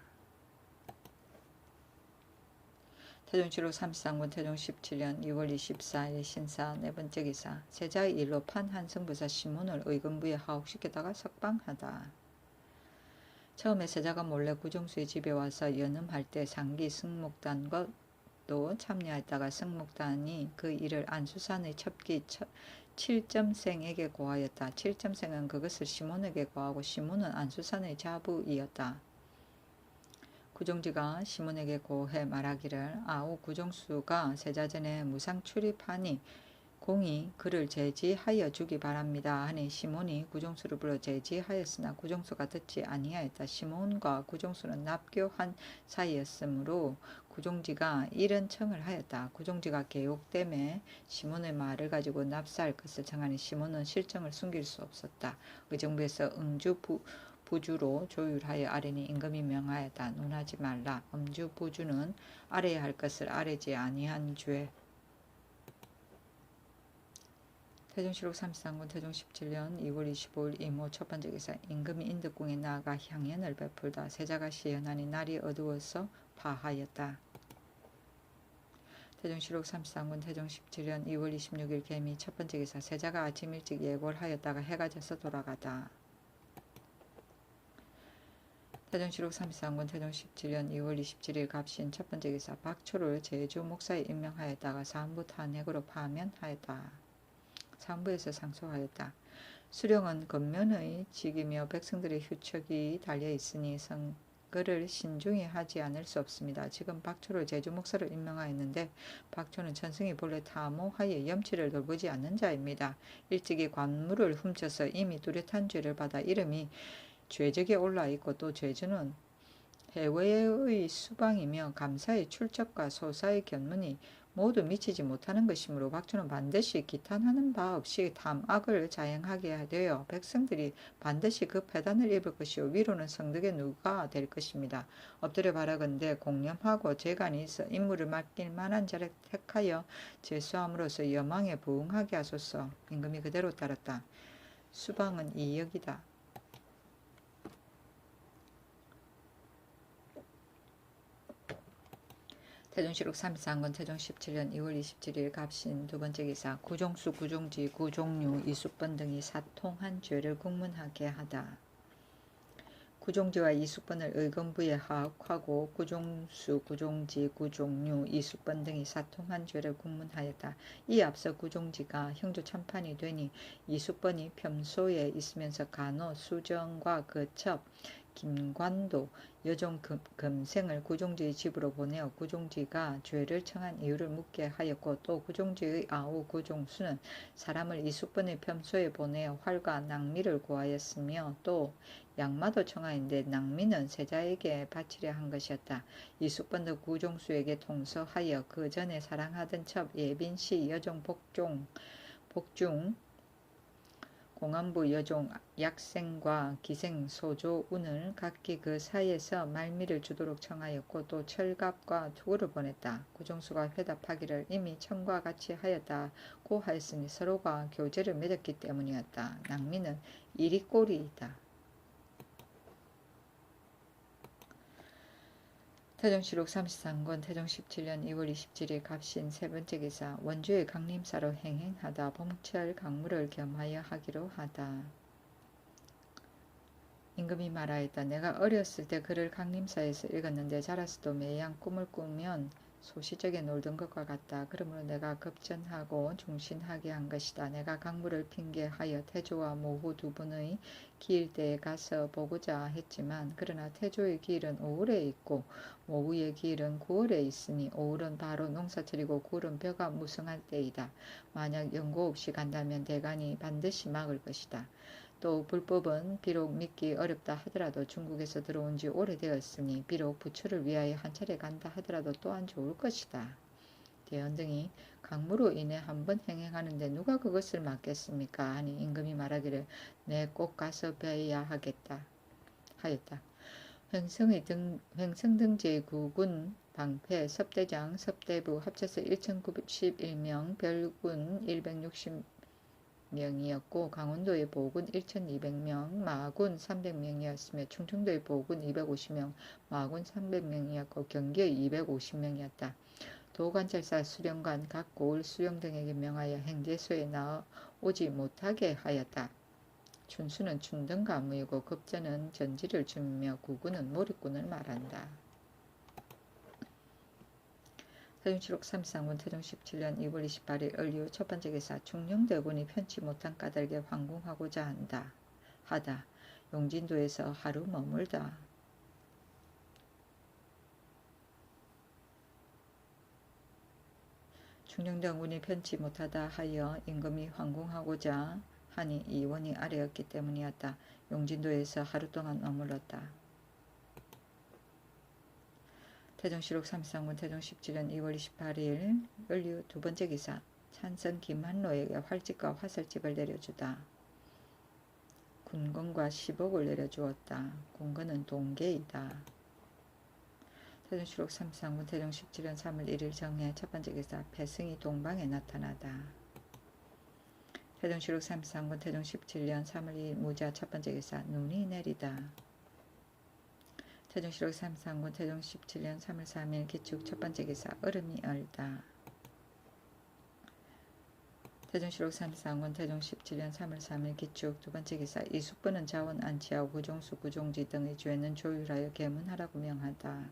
태종실록 33권 태종 17년 2월 24일 신사 네 번째 기사 세자의 일로 판 한성부사 시몬을 의금부에 하옥시키다가 석방하다. 처음에 세자가 몰래 구종수의 집에 와서 연음할 때 상기 승목단과도 참여했다가 승목단이 그 일을 안수산의 첩기 칠점생에게 고하였다. 칠점생은 그것을 시몬에게 고하고 시몬은 안수산의 자부이었다. 구종지가 시몬에게 고해 말하기를 아우 구종수가 세자전에 무상 출입하니 공이 그를 제지하여 주기 바랍니다 하니 시몬이 구종수를 불러 제지하였으나 구종수가 듣지 아니하였다. 시몬과 구종수는 납교한 사이였으므로 구종지가 이런 청을 하였다. 구종지가 개욕됨에 시몬의 말을 가지고 납사할 것을 청하니 시몬은 실정을 숨길 수 없었다. 의정부에서 부주로 조율하여 아뢰니 임금이 명하였다. 논하지 말라. 음주 부주는 아뢰야 할 것을 아뢰지 아니한 죄. 태종실록 33군 태종 17년 2월 25일 이모 첫 번째 기사 임금이 인덕궁에 나아가 향연을 베풀다 세자가 시연하니 날이 어두워서 파하였다. 태종실록 33군 태종 17년 2월 26일 개미 첫 번째 기사 세자가 아침 일찍 예고를 하였다가 해가 져서 돌아가다. 태종실록 33군 태종 17년 2월 27일 갑신 첫 번째 기사 박초를 제주 목사에 임명하였다가 사헌부 탄핵으로 파면하였다. 사헌부에서 상소하였다. 수령은 건면의 직이며 백성들의 휴척이 달려있으니 선거를 신중히 하지 않을 수 없습니다. 지금 박초를 제주 목사로 임명하였는데 박초는 천승이 본래 탐호하에 염치를 돌보지 않는 자입니다. 일찍이 관물을 훔쳐서 이미 뚜렷한 죄를 받아 이름이 죄적에 올라있고 또 제주는 해외의 수방이며 감사의 출적과 소사의 견문이 모두 미치지 못하는 것이므로 박초는 반드시 기탄하는 바 없이 탐악을 자행하게 되어 백성들이 반드시 그 패단을 입을 것이요 위로는 성덕의 누가 될 것입니다. 엎드려 바라건대 공념하고 재간이 있어 임무를 맡길 만한 자를 택하여 제수함으로써 여망에 부응하게 하소서. 임금이 그대로 따랐다. 수방은 이역이다. 태종실록 33권 태종 17년 2월 27일 갑신 두 번째 기사 구종수 구종지 구종류 이숙번 등이 사통한 죄를 국문하게 하다. 구종지와 이숙번을 의금부에 하악하고 구종수 구종지 구종류 이숙번 등이 사통한 죄를 국문하였다. 이에 앞서 구종지가 형조 참판이 되니 이숙번이 평소에 있으면서 간호 수정과 거첩 김관도 여종 금생을 구종지의 집으로 보내어 구종지가 죄를 청한 이유를 묻게 하였고 또 구종지의 아우 구종수는 사람을 이숙번의 평소에 보내어 활과 낭미를 구하였으며 또 양마도 청하였는데 낭미는 세자에게 바치려 한 것이었다. 이숙번도 구종수에게 통서하여 그 전에 사랑하던 첩 예빈씨 여종 복중 공안부 여종 약생과 기생 소조운을 각기 그 사이에서 말미를 주도록 청하였고 또 철갑과 투구를 보냈다. 구종수가 회답하기를 이미 청과 같이 하였다고 하였으니 서로가 교제를 맺었기 때문이었다. 낭미는 이리꼬리이다. 태종실록 33권 태종 17년 2월 27일 갑신 세 번째 기사 원주의 강림사로 행행하다 봉철 강물을 겸하여 하기로 하다. 임금이 말하였다. 내가 어렸을 때 글을 강림사에서 읽었는데 자라서도 매양 꿈을 꾸면 소시적에 놀던 것과 같다. 그러므로 내가 급전하고 중신하게 한 것이다. 내가 강물을 핑계하여 태조와 모후 두 분의 기일대에 가서 보고자 했지만 그러나 태조의 기일은 5월에 있고 모후의 기일은 9월에 있으니 5월은 바로 농사철이고 9월은 벼가 무성할 때이다. 만약 연고 없이 간다면 대간이 반드시 막을 것이다. 또 불법은 비록 믿기 어렵다 하더라도 중국에서 들어온 지 오래되었으니 비록 부처를 위하여 한 차례 간다 하더라도 또한 좋을 것이다. 대연 등이 강무로 인해 한번 행행하는데 누가 그것을 막겠습니까? 하니 임금이 말하기를 내 꼭 가서 뵈야 하겠다 하였다. 횡성등지의 구군 방패 섭대장 섭대부 합쳐서 1091명 별군 160명이었고 강원도의 보군 1200명 마군 300명이었으며 충청도의 보군 250명 마군 300명이었고 경기의 250명이었다. 도관찰사 수령관 각 고을 수령 등에게 명하여 행제소에 나오지 못하게 하였다. 춘수는 춘등가무이고 급전은 전지를 주며 구군은 몰입군을 말한다. 태종실록 33군 태종 17년 2월 28일 을류 첫 번째 기사 충녕대군이 편치 못한 까닭에 황궁하고자 하다. 용진도에서 하루 머물다. 충녕대군이 편치 못하다 하여 임금이 황궁하고자 하니 이원이 아래였기 때문이었다. 용진도에서 하루 동안 머물렀다. 태종실록 33군 태종 17년 2월 28일 을류 두 번째 기사 찬성 김한로에게 활집과 화살집을 내려주다. 군건과 10억을 내려주었다. 군건은 동계이다. 태종실록 33군 태종 17년 3월 1일 정해 첫 번째 기사 배승이 동방에 나타나다. 태동시록 33권 태종 17년 3월 2일 무자 첫 번째 기사 눈이 내리다. 태종시록 33권 태종 17년 3월 3일 기축 첫 번째 기사 얼음이 얼다. 태종시록 33권 태종 17년 3월 3일 기축 두 번째 기사 이숙부는 자원 안치하고 구종수 구종지 등의 죄는 조율하여 계문하라고 명하다.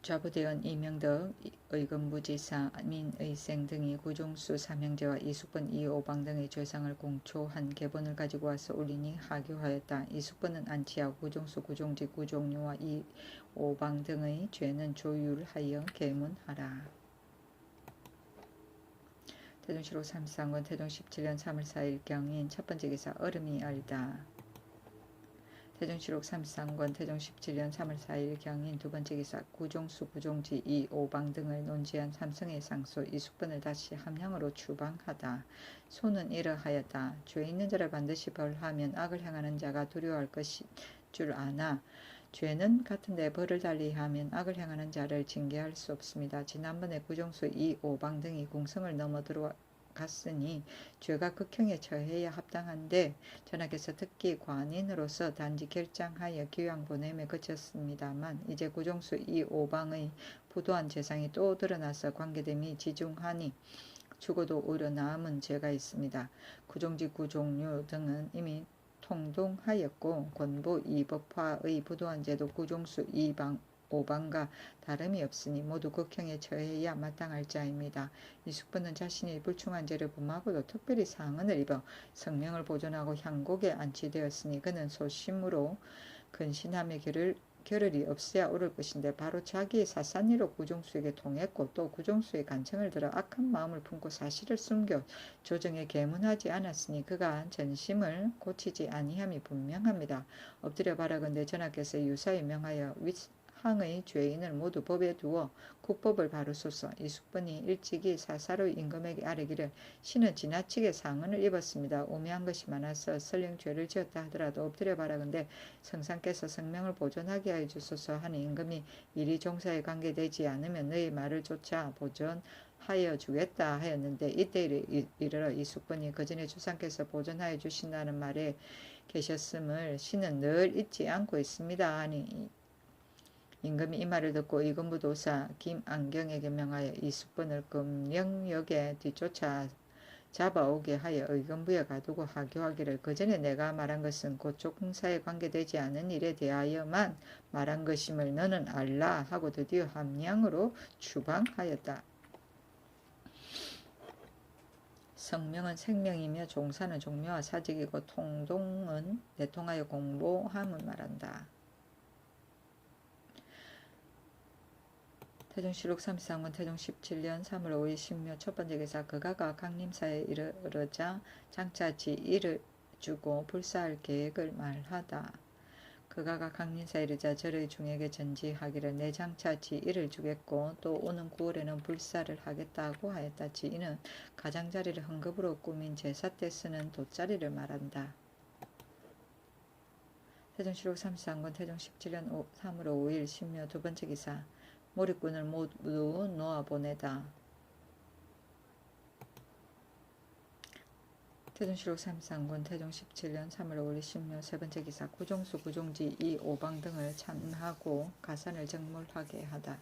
좌부대원 이명덕 의금부지사 민의생 등이 구종수 삼형제와 이숙번 이오방 등의 죄상을 공초한 계본을 가지고 와서 올리니 하교하였다. 이숙번은 안치하고 구종수 구종지 구종료와 이오방 등의 죄는 조율하여 계문하라. 태종시록 33권 태종 17년 3월 4일 경인 첫 번째 기사 얼음이 얼다. 태종시록 33권 태종 17년 3월 4일 경인 두 번째 기사 구종수 구종지 이오방 등을 논지한 삼성의 상소 이숙번을 다시 함량으로 추방하다. 소는 이러하였다. 죄 있는 자를 반드시 벌하면 악을 행하는 자가 두려워할 것인 줄 아나 죄는 같은데 벌을 달리하면 악을 행하는 자를 징계할 수 없습니다. 지난번에 구종수 이오방 등이 궁성을 넘어 들어갔으니 죄가 극형에 처해야 합당한데 전하께서 특히 관인으로서 단지 결장하여 귀양 보냄에 그쳤습니다만 이제 구종수 이오방의 부도한 죄상이 또 드러나서 관계됨이 지중하니 죽어도 오히려 남은 죄가 있습니다. 구종지 구종류 등은 이미 통동하였고 권보 이법화의 부도한 죄도 구종수 오방과 다름이 없으니 모두 극형에 처해야 마땅할 자입니다. 이숙부는 자신이 불충한 죄를 범하고도 특별히 상흔을 입어 성명을 보존하고 향곡에 안치되었으니 그는 소심으로 근신함의 겨를이 없어야 옳을 것인데 바로 자기의 사산이로 구종수에게 통했고 또 구종수의 간청을 들어 악한 마음을 품고 사실을 숨겨 조정에 계문하지 않았으니 그가 전심을 고치지 아니함이 분명합니다. 엎드려 바라건대 전하께서 유사히 명하여 항의 죄인을 모두 법에 두어 국법을 바르소서. 이숙번이 일찍이 사사로이 임금에게 아뢰기를 신은 지나치게 상흔을 입었습니다. 우매한 것이 많아서 설령 죄를 지었다 하더라도 엎드려 바라건대 성상께서 성명을 보존하게 하여 주소서 하니 임금이 일이 종사에 관계되지 않으면 너희 말을 조차 보존하여 주겠다 하였는데 이때 이르러 이숙번이 그전에 주상께서 보존하여 주신다는 말에 계셨음을 신은 늘 잊지 않고 있습니다 하니 임금이 이 말을 듣고 의금부도사 김안경에게 명하여 이숙번을 금령역에 뒤쫓아 잡아오게 하여 의금부에 가두고 하교하기를 그전에 내가 말한 것은 곧 족공사에 관계되지 않은 일에 대하여만 말한 것임을 너는 알라 하고 드디어 함량으로 추방하였다. 성명은 생명이며 종사는 종묘와 사직이고 통동은 내통하여 공보함을 말한다. 태종시록 33권 태종 17년 3월 5일 신묘 첫 번째 기사 그가가 강림사에 이르자 장차 지일을 주고 불사할 계획을 말하다. 그가가 강림사에 이르자 절의 중에게 전지하기를 내 장차 지일을 주겠고 또 오는 9월에는 불사를 하겠다고 하였다. 지이는 가장자리를 헌금으로 꾸민 제사 때 쓰는 돗자리를 말한다. 태종시록 33권 태종 17년 3월 5일 신묘 두 번째 기사 몰입꾼을 모두 놓아보내다. 태종시록 33권 태종 17년 3월 5일 신묘 세 번째 기사 구종수 구종지 이오방 등을 참하고 가산을 정몰하게 하다.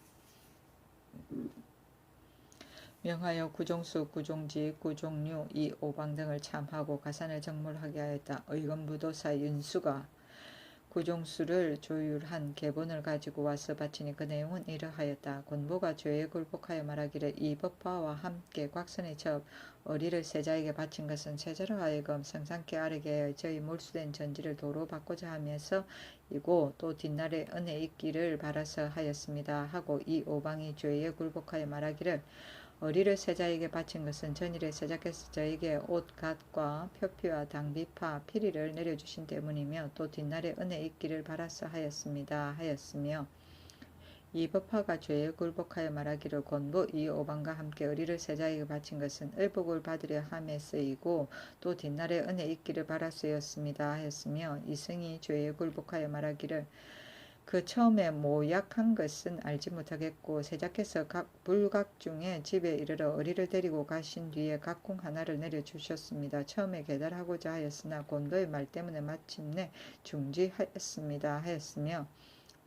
명하여 구종수 구종지 구종류 이오방 등을 참하고 가산을 정몰하게 하였다. 의금부도사 윤수가 구종수를 조율한 계본을 가지고 와서 바치니 그 내용은 이러하였다. 권보가 죄에 굴복하여 말하기를 이 법화와 함께 곽선의 첩 어리를 세자에게 바친 것은 세자로 하여금 성상께 아뢰게 하여 저희 몰수된 전지를 도로 받고자 하면서이고 또 뒷날에 은혜 있기를 바라서 하였습니다 하고 이 오방이 죄에 굴복하여 말하기를 어리를 세자에게 바친 것은 전일에 세자께서 저에게 옷, 갓과 표피와 당비파, 피리를 내려주신 때문이며 또 뒷날에 은혜 있기를 바라서 하였습니다 하였으며 이 법화가 죄에 굴복하여 말하기를 권보 이 오방과 함께 어리를 세자에게 바친 것은 의복을 받으려 함에 쓰이고 또 뒷날에 은혜 있기를 바라서였습니다 하였으며 이승이 죄에 굴복하여 말하기를 그 처음에 모약한 것은 알지 못하겠고 세자께서 각 불각 중에 집에 이르러 어리를 데리고 가신 뒤에 각궁 하나를 내려주셨습니다. 처음에 계달하고자 하였으나 곤도의 말 때문에 마침내 중지하였습니다 하였으며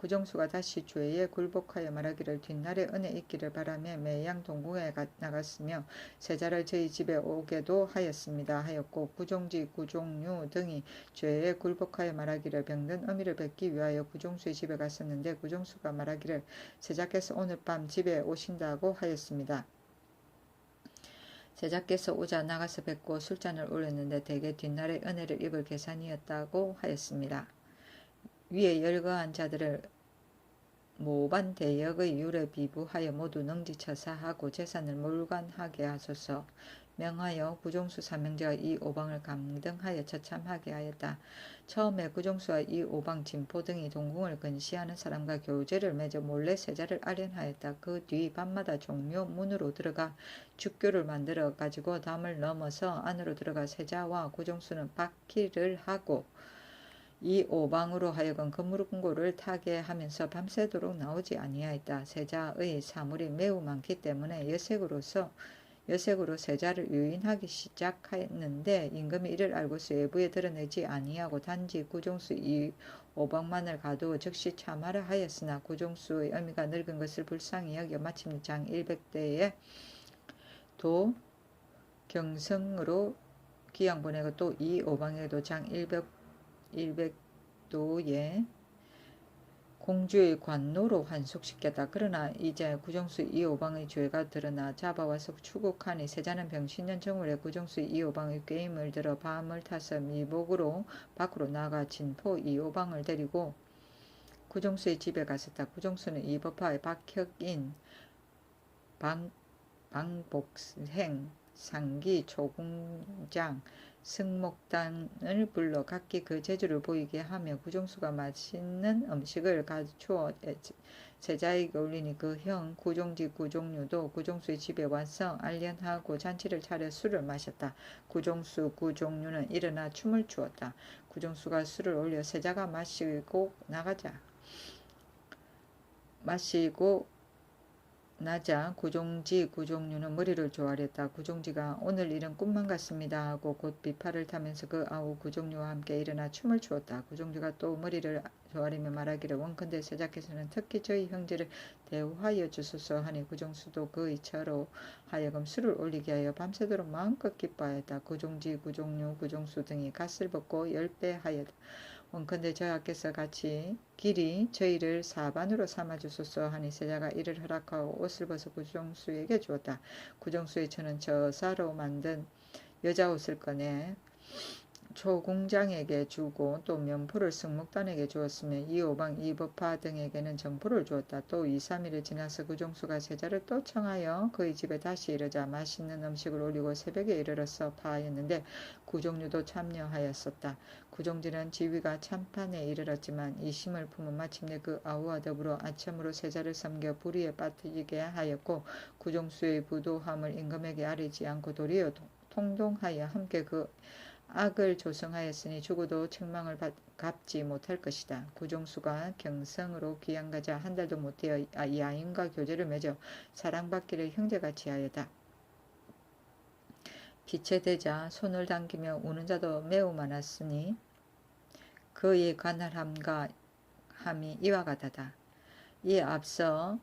구정수가 다시 주의에 굴복하여 말하기를 뒷날에 은혜 있기를 바라며 매양 동궁에 나갔으며 세자를 저희 집에 오게도 하였습니다 하였고 구종지 구종류 등이 죄에 굴복하여 말하기를 병든 어미를 뵙기 위하여 구종수의 집에 갔었는데 구종수가 말하기를 세자께서 오늘 밤 집에 오신다고 하였습니다. 세자께서 오자 나가서 뵙고 술잔을 올렸는데 대개 뒷날에 은혜를 입을 계산이었다고 하였습니다. 위에 열거한 자들을 모반 대역의 율에 비부하여 모두 능지처사하고 재산을 몰관하게 하소서. 명하여 구종수 삼형제가 이 오방을 감등하여 처참하게 하였다. 처음에 구종수와 이 오방 진포 등이 동궁을 근시하는 사람과 교제를 맺어 몰래 세자를 아련하였다. 그 뒤 밤마다 종묘 문으로 들어가 죽교를 만들어 가지고 담을 넘어서 안으로 들어가 세자와 구종수는 바퀴를 하고 이 오방으로 하여금 금물궁고를 타게 하면서 밤새도록 나오지 아니하였다. 세자의 사물이 매우 많기 때문에 여색으로 세자를 유인하기 시작하였는데 임금이 이를 알고서 외부에 드러내지 아니하고 단지 구종수 이 오방만을 가두어 즉시 참하라 하였으나 구종수의 어미가 늙은 것을 불쌍히 여겨 마침내 장 100대에 도 경성으로 귀양 보내고 또 이 오방에도 장 100도에 공주의 관노로 환속시켰다. 그러나 이제 구정수 이오방의 죄가 드러나 잡아와서 추국하니 세자는 병신년 정월에 구정수 이오방의 꾀임을 들어 밤을 타서 미복으로 밖으로 나가 진포 이오방을 데리고 구정수의 집에 갔었다. 구정수는 이 법화의 박혁인 방복행 상기 초궁장 승목단을 불러 각기 그 재주를 보이게 하며 구종수가 맛있는 음식을 가주어 세자에게 올리니 그 형 구종지 구종류도 구종수의 집에 와서 알련하고 잔치를 차려 술을 마셨다. 구종수 구종류는 일어나 춤을 추었다. 구종수가 술을 올려 세자가 마시고 나자 구종지 구종류는 머리를 조아렸다. 구종지가 오늘 일은 꿈만 같습니다 하고 곧 비파를 타면서 그 아우 구종류와 함께 일어나 춤을 추었다. 구종지가 또 머리를 조아리며 말하기를 원컨대 세자께서는 특히 저희 형제를 대우하여 주소서 하니 구종수도 그의 처로 하여금 술을 올리게 하여 밤새도록 마음껏 기뻐하였다. 구종지 구종류 구종수 등이 갓을 벗고 10배 하였다. 원컨대 저하께서 같이 길이 저희를 사반으로 삼아주소서 하니 세자가 이를 허락하고 옷을 벗어 구정수에게 주었다. 구정수의 처는 저사로 만든 여자 옷을 꺼내 초궁장에게 주고 또 면포를 승목단에게 주었으며 이오방 이법화 등에게는 정포를 주었다. 또 2, 3일이 지나서 구종수가 세자를 또 청하여 그의 집에 다시 이르자 맛있는 음식을 올리고 새벽에 이르러서 파하였는데 구종류도 참여하였었다. 구종지는 지위가 참판에 이르렀지만 이심을 품은 마침내 그 아우와 더불어 아첨으로 세자를 섬겨 불의에 빠뜨리게 하였고 구종수의 부도함을 임금에게 아뢰지 않고 도리어 통동하여 함께 그 악을 조성하였으니 죽어도 책망을 갚지 못할 것이다. 구종수가 경성으로 귀양가자 한 달도 못 되어 야인과 교제를 맺어 사랑받기를 형제같이 하였다. 빛에 대자 손을 당기며 우는 자도 매우 많았으니 그의 관할함과 함이 이와 같았다. 이에 앞서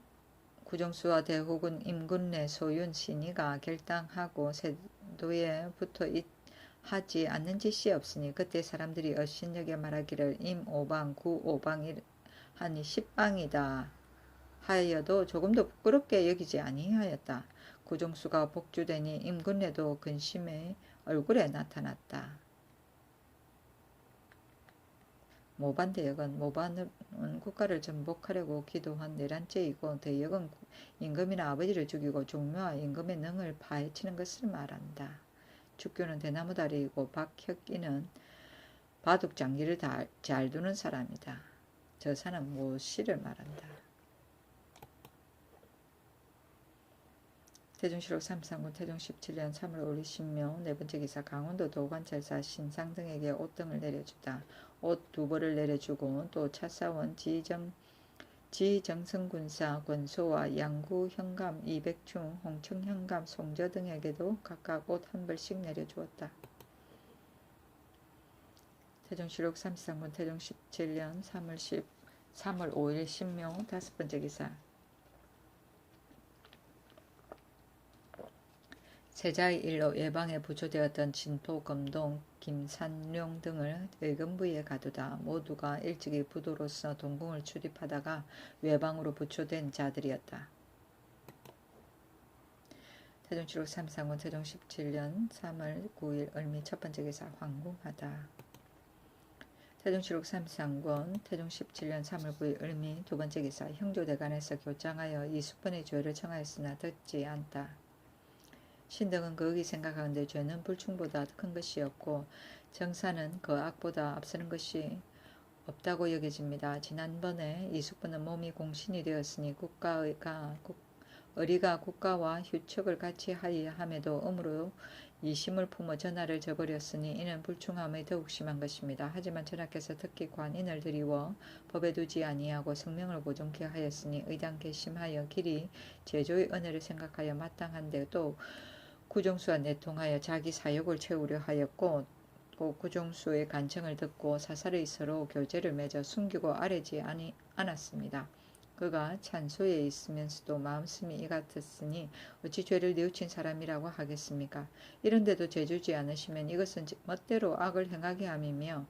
구종수와 대혹은 임군내 소윤 신이가 결당하고 세도에 붙어 하지 않는 짓이 없으니 그때 사람들이 어신여겨 말하기를 임오방 구오방이 하니 10방이다 하여도 조금도 부끄럽게 여기지 아니하였다. 구종수가 복주되니 임군내도 근심에 얼굴에 나타났다. 모반대역은 모반은 국가를 전복하려고 기도한 내란죄이고 대역은 임금이나 아버지를 죽이고 종묘와 임금의 능을 파헤치는 것을 말한다. 죽교는 대나무다리이고 박혁기는 바둑장기를 잘 두는 사람이다. 저사는 모씨를 말한다. 태종실록 33군 태종 17년 3월 올리 신묘 네번째 기사 강원도 도관찰사 신상 등에게 옷 등을 내려주다. 옷 2벌을 내려주고 또 차사원 지정 지정성군사 권소와 양구 현감 이백충 홍청 현감 송저 등에게도 각각 옷 한 벌씩 내려주었다. 태종실록 33권 태종 17년 3월 5일 신묘 5번째 기사. 세자의 일로 예방에 부조되었던 진토, 검동, 김산룡 등을 의금부에 가두다. 모두가 일찍이 부도로서 동궁을 출입하다가 외방으로 부초된 자들이었다. 태종실록 33권 태종 17년 3월 9일 을미 첫번째 기사. 황궁하다. 태종실록 33권 태종 17년 3월 9일 을미 두번째 기사. 형조대간에서 교장하여 이수번의 죄를 청하였으나 듣지 않다. 신등은 거기 생각하건대 죄는 불충보다 큰 것이었고 정사는 그 악보다 앞서는 것이 없다고 여겨집니다. 지난번에 이숙번은 몸이 공신이 되었으니 어리가 국가와 휴척을 같이 하여야 함에도 음으로 이심을 품어 전하를 저버렸으니 이는 불충함이 더욱 심한 것입니다. 하지만 전하께서 특히 관인을 드리워 법에 두지 아니하고 성명을 보존케 하였으니 의당케 심하여 길이 제조의 은혜를 생각하여 마땅한데 또 구종수와 내통하여 자기 사욕을 채우려 하였고 또 구종수의 간청을 듣고 사사를 서로 교제를 맺어 숨기고 아뢰지 않았습니다. 그가 찬소에 있으면서도 마음씀이 이 같았으니 어찌 죄를 뉘우친 사람이라고 하겠습니까? 이런데도 죄주지 않으시면 이것은 멋대로 악을 행하게 함이며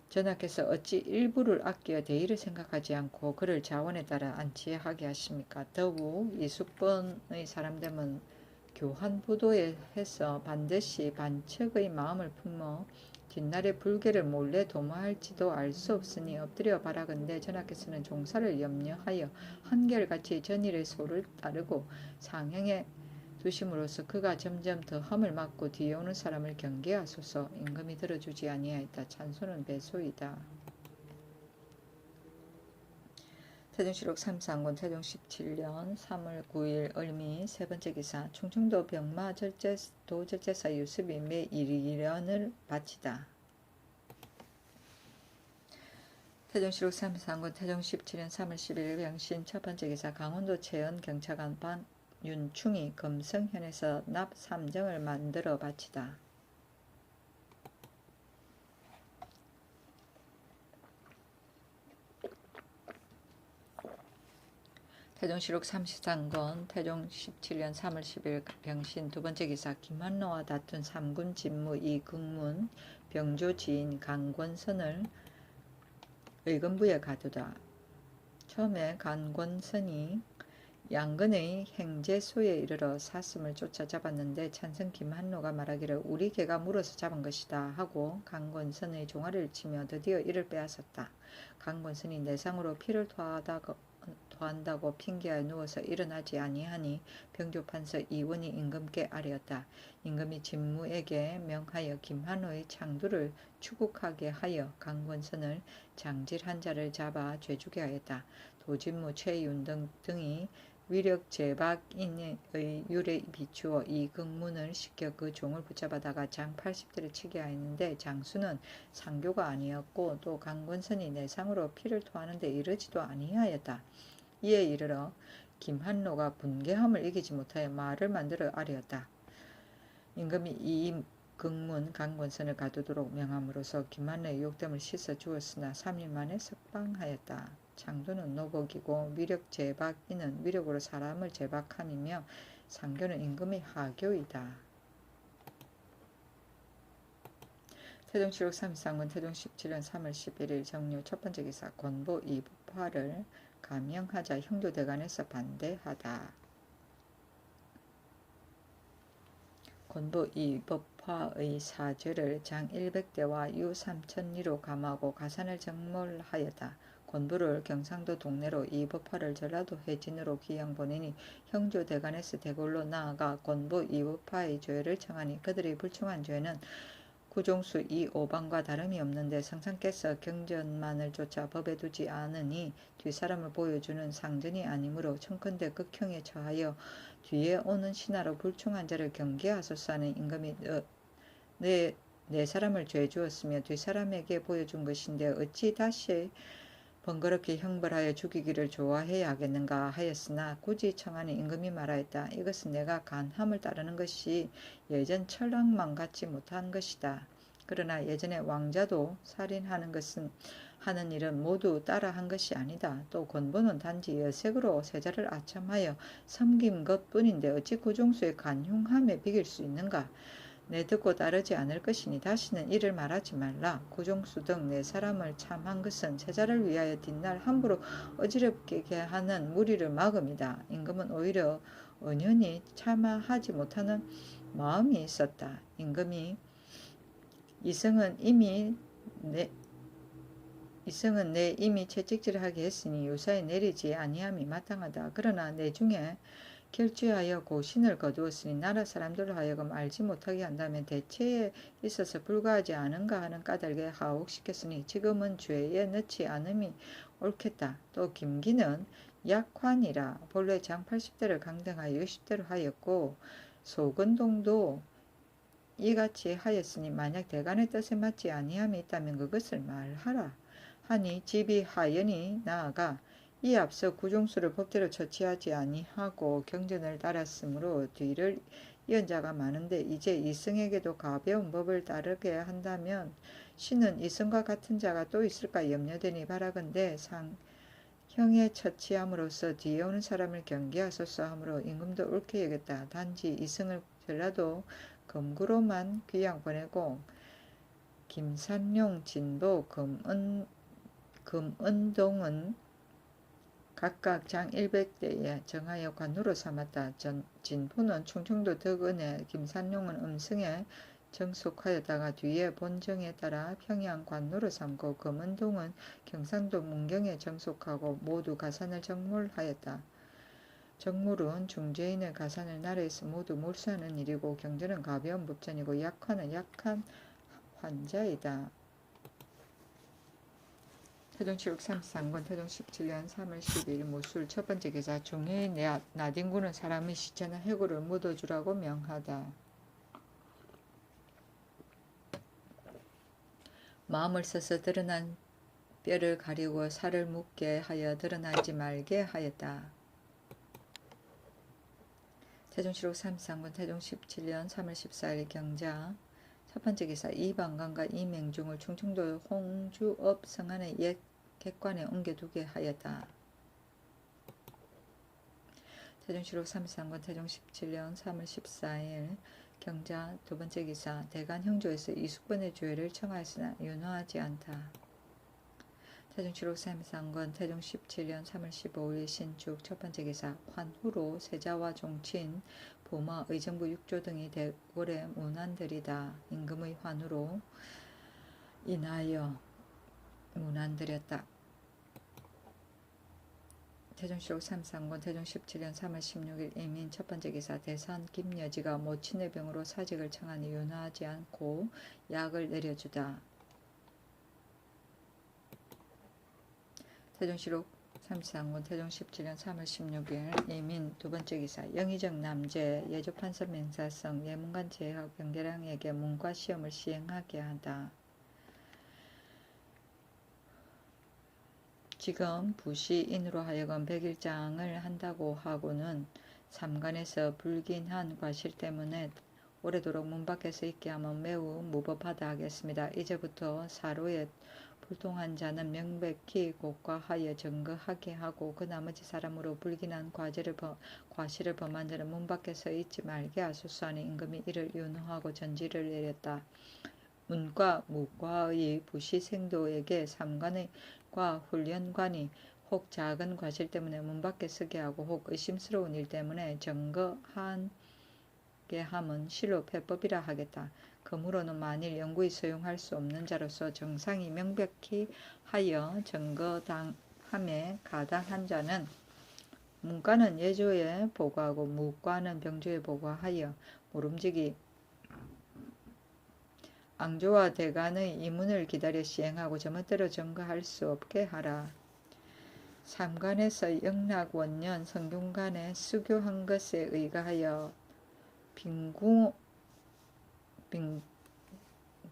전하께서 어찌 일부를 아끼어 대의를 생각하지 않고 그를 자원에 따라 안치하게 하십니까? 더욱 이숙번의 사람됨은 교환부도에 해서 반드시 반척의 마음을 품어 뒷날에 불계를 몰래 도모할지도 알 수 없으니 엎드려 바라건대 전하께서는 종사를 염려하여 한결같이 전일의 소를 따르고 상행에 두심으로써 그가 점점 더 험을 맞고 뒤에 오는 사람을 경계하소서. 임금이 들어주지 아니하였다. 찬소는 배소이다. 태종실록 33권 태종 17년 3월 9일 을미 세번째 기사. 충청도 병마 도절제사 유습이 매 1년을 바치다. 태종실록 33권 태종 17년 3월 11일 병신 첫번째 기사. 강원도 채연 경차관 윤충이 금성현에서 납 3정을 만들어 바치다. 태종실록 33권 태종 17년 3월 10일 병신 두번째 기사. 김한로와 다툰 삼군 진무 이극문 병조 지인 강권선을 의금부에 가두다. 처음에 강권선이 양근의 행제소에 이르러 사슴을 쫓아 잡았는데 찬성 김한로가 말하기를 우리 개가 물어서 잡은 것이다 하고 강권선의 종아리를 치며 드디어 이를 빼앗았다. 강권선이 내상으로 피를 토한다고 핑계하여 누워서 일어나지 아니하니 병조판서 이원이 임금께 아뢰었다. 임금이 진무에게 명하여 김한호의 창두를 추국하게 하여 강권선을 장질한 자를 잡아 죄주게 하였다. 도진무 최윤 등이 위력 제박인의 율에 비추어 이극문을 시켜 그 종을 붙잡아다가 장 80대를 치게 하였는데 장수는 상교가 아니었고 또 강권선이 내상으로 피를 토하는데 이르지도 아니하였다. 이에 이르러 김한로가 분개함을 이기지 못하여 말을 만들어 아뢰었다. 임금이 이 극문 강권선을 가두도록 명함으로써 김한로의 욕됨을 씻어 주었으나 3일 만에 석방하였다. 창두는 노복이고 위력 제박이는 위력으로 사람을 제박함이며 상교는 임금의 하교이다. 태종실록 33권 태종 17년 3월 11일 정료 첫번째 기사. 권보 이법화를 감형하자 형조대간에서 반대하다. 권보 이법화의 사죄를 장 100대와 유 3000리로 감하고 가산을 정몰하였다. 권부를 경상도 동내로 이법화를 전라도 해진으로 귀양 보내니 형조대간에서 대궐로 나아가 권부 이법화의 죄를 청하니 그들의 불충한 죄는 구종수 이 오방과 다름이 없는데 성상께서 경전만을 쫓아 법에 두지 않으니 뒷사람을 보여주는 상전이 아니므로 청컨대 극형에 처하여 뒤에 오는 신하로 불충한 자를 경계하소서 하는 임금이 네 사람을 죄 주었으며 뒷사람에게 보여준 것인데 어찌 다시 번거롭게 형벌하여 죽이기를 좋아해야 하겠는가 하였으나 굳이 청하니 임금이 말하였다. 이것은 내가 간함을 따르는 것이 예전 철학만 같지 못한 것이다. 그러나 예전에 왕자도 살인하는 것은 하는 일은 모두 따라한 것이 아니다. 또 권보는 단지 여색으로 세자를 아첨하여 섬긴 것뿐인데 어찌 구종수의 간흉함에 비길 수 있는가? 내 듣고 따르지 않을 것이니 다시는 이를 말하지 말라. 구종수 등 네 사람을 참한 것은 세자를 위하여 뒷날 함부로 어지럽게 하는 무리를 막음이다. 임금은 오히려 은연히 참아하지 못하는 마음이 있었다. 임금이 이성은 내 이미 채찍질하게 했으니 유사에 내리지 아니함이 마땅하다. 그러나 내 중에 결주하여 고신을 거두었으니 나라 사람들로 하여금 알지 못하게 한다면 대체에 있어서 불과하지 않은가 하는 까닭에 하옥시켰으니 지금은 죄에 넣지 않음이 옳겠다. 또 김기는 약환이라 본래 장 80대를 강등하여 60대로 하였고 소근동도 이같이 하였으니 만약 대간의 뜻에 맞지 아니함이 있다면 그것을 말하라 하니 집이 하연히 나아가 이 앞서 구종수를 법대로 처치하지 아니하고 경전을 따랐으므로 뒤를 이은 자가 많은데 이제 이승에게도 가벼운 법을 따르게 한다면 신은 이승과 같은 자가 또 있을까 염려되니 바라건대 상형에 처치함으로써 뒤에 오는 사람을 경계하소서 하므로 임금도 옳게 여겼다. 단지 이승을 전라도 검구로만 귀양 보내고 김산룡, 진도, 금은동은 각각 장 100대에 정하여 관우로 삼았다. 진포는 충청도 덕은에, 김산룡은 음성에 정속하였다가 뒤에 본정에 따라 평양 관우로 삼고 금은동은 경상도 문경에 정속하고 모두 가산을 정몰하였다. 정몰은 중재인의 가산을 나라에서 모두 몰수하는 일이고 경전은 가벼운 법전이고 약화는 약한 환자이다. 태종실록 33권 태종 17년 3월 12일 무술 첫번째 기사 중해인 나딘군은 사람의 시체나 해골을 묻어주라고 명하다. 마음을 써서 드러난 뼈를 가리고 살을 묻게 하여 드러나지 말게 하였다. 태종실록 33권 태종 17년 3월 14일 경자 첫번째 기사 이방관과 이맹중을 충청도 홍주읍 성안의 옛 객관에 옮겨두게 하였다. 태종실록 33권 태종 17년 3월 14일 경자 두번째 기사 대간 형조에서 이숙번의 죄를 청하였으나 윤허하지 않다. 태종실록 33권 태종 17년 3월 15일 신축 첫번째 기사 환후로 세자와 종친 부마 의정부 6조 등이 대궐에 문안들이다. 임금의 환후로 인하여 문안드렸다. 태종실록 33권 태종 17년 3월 16일 이민 첫번째 기사 대산 김여지가 모친의 병으로 사직을 청하니 윤허하지 않고 약을 내려주다. 태종실록 33권 태종 17년 3월 16일 이민 두번째 기사 영의정 남제 예조판서 명사성 예문관 제하고 병계량에게 문과 시험을 시행하게 하다. 지금 부시인으로 하여금 백일장을 한다고 하고는 삼관에서 불긴한 과실 때문에 오래도록 문 밖에서 있게 하면 매우 무법하다 하겠습니다. 이제부터 사로에 불통한 자는 명백히 고과하여 증거하게 하고 그 나머지 사람으로 불긴한 과실을 범한 자는 문 밖에서 있지 말게 하소서 하니 임금이 이를 윤호하고 전지를 내렸다. 문과 무과의 부시생도에게 삼관과 훈련관이 혹 작은 과실 때문에 문 밖에 서게 하고 혹 의심스러운 일 때문에 증거하게 함은 실로 패법이라 하겠다. 그러므로는 만일 영구히 소용할 수 없는 자로서 정상이 명백히 하여 증거당함에 가당한 자는 문과는 예조에 보고하고 무과는 병조에 보고하여 모름지기 앙조와 대간의 이문을 기다려 시행하고 제멋대로 증거할 수 없게 하라. 삼관에서 영락원년 성균관에 수교한 것에 의거하여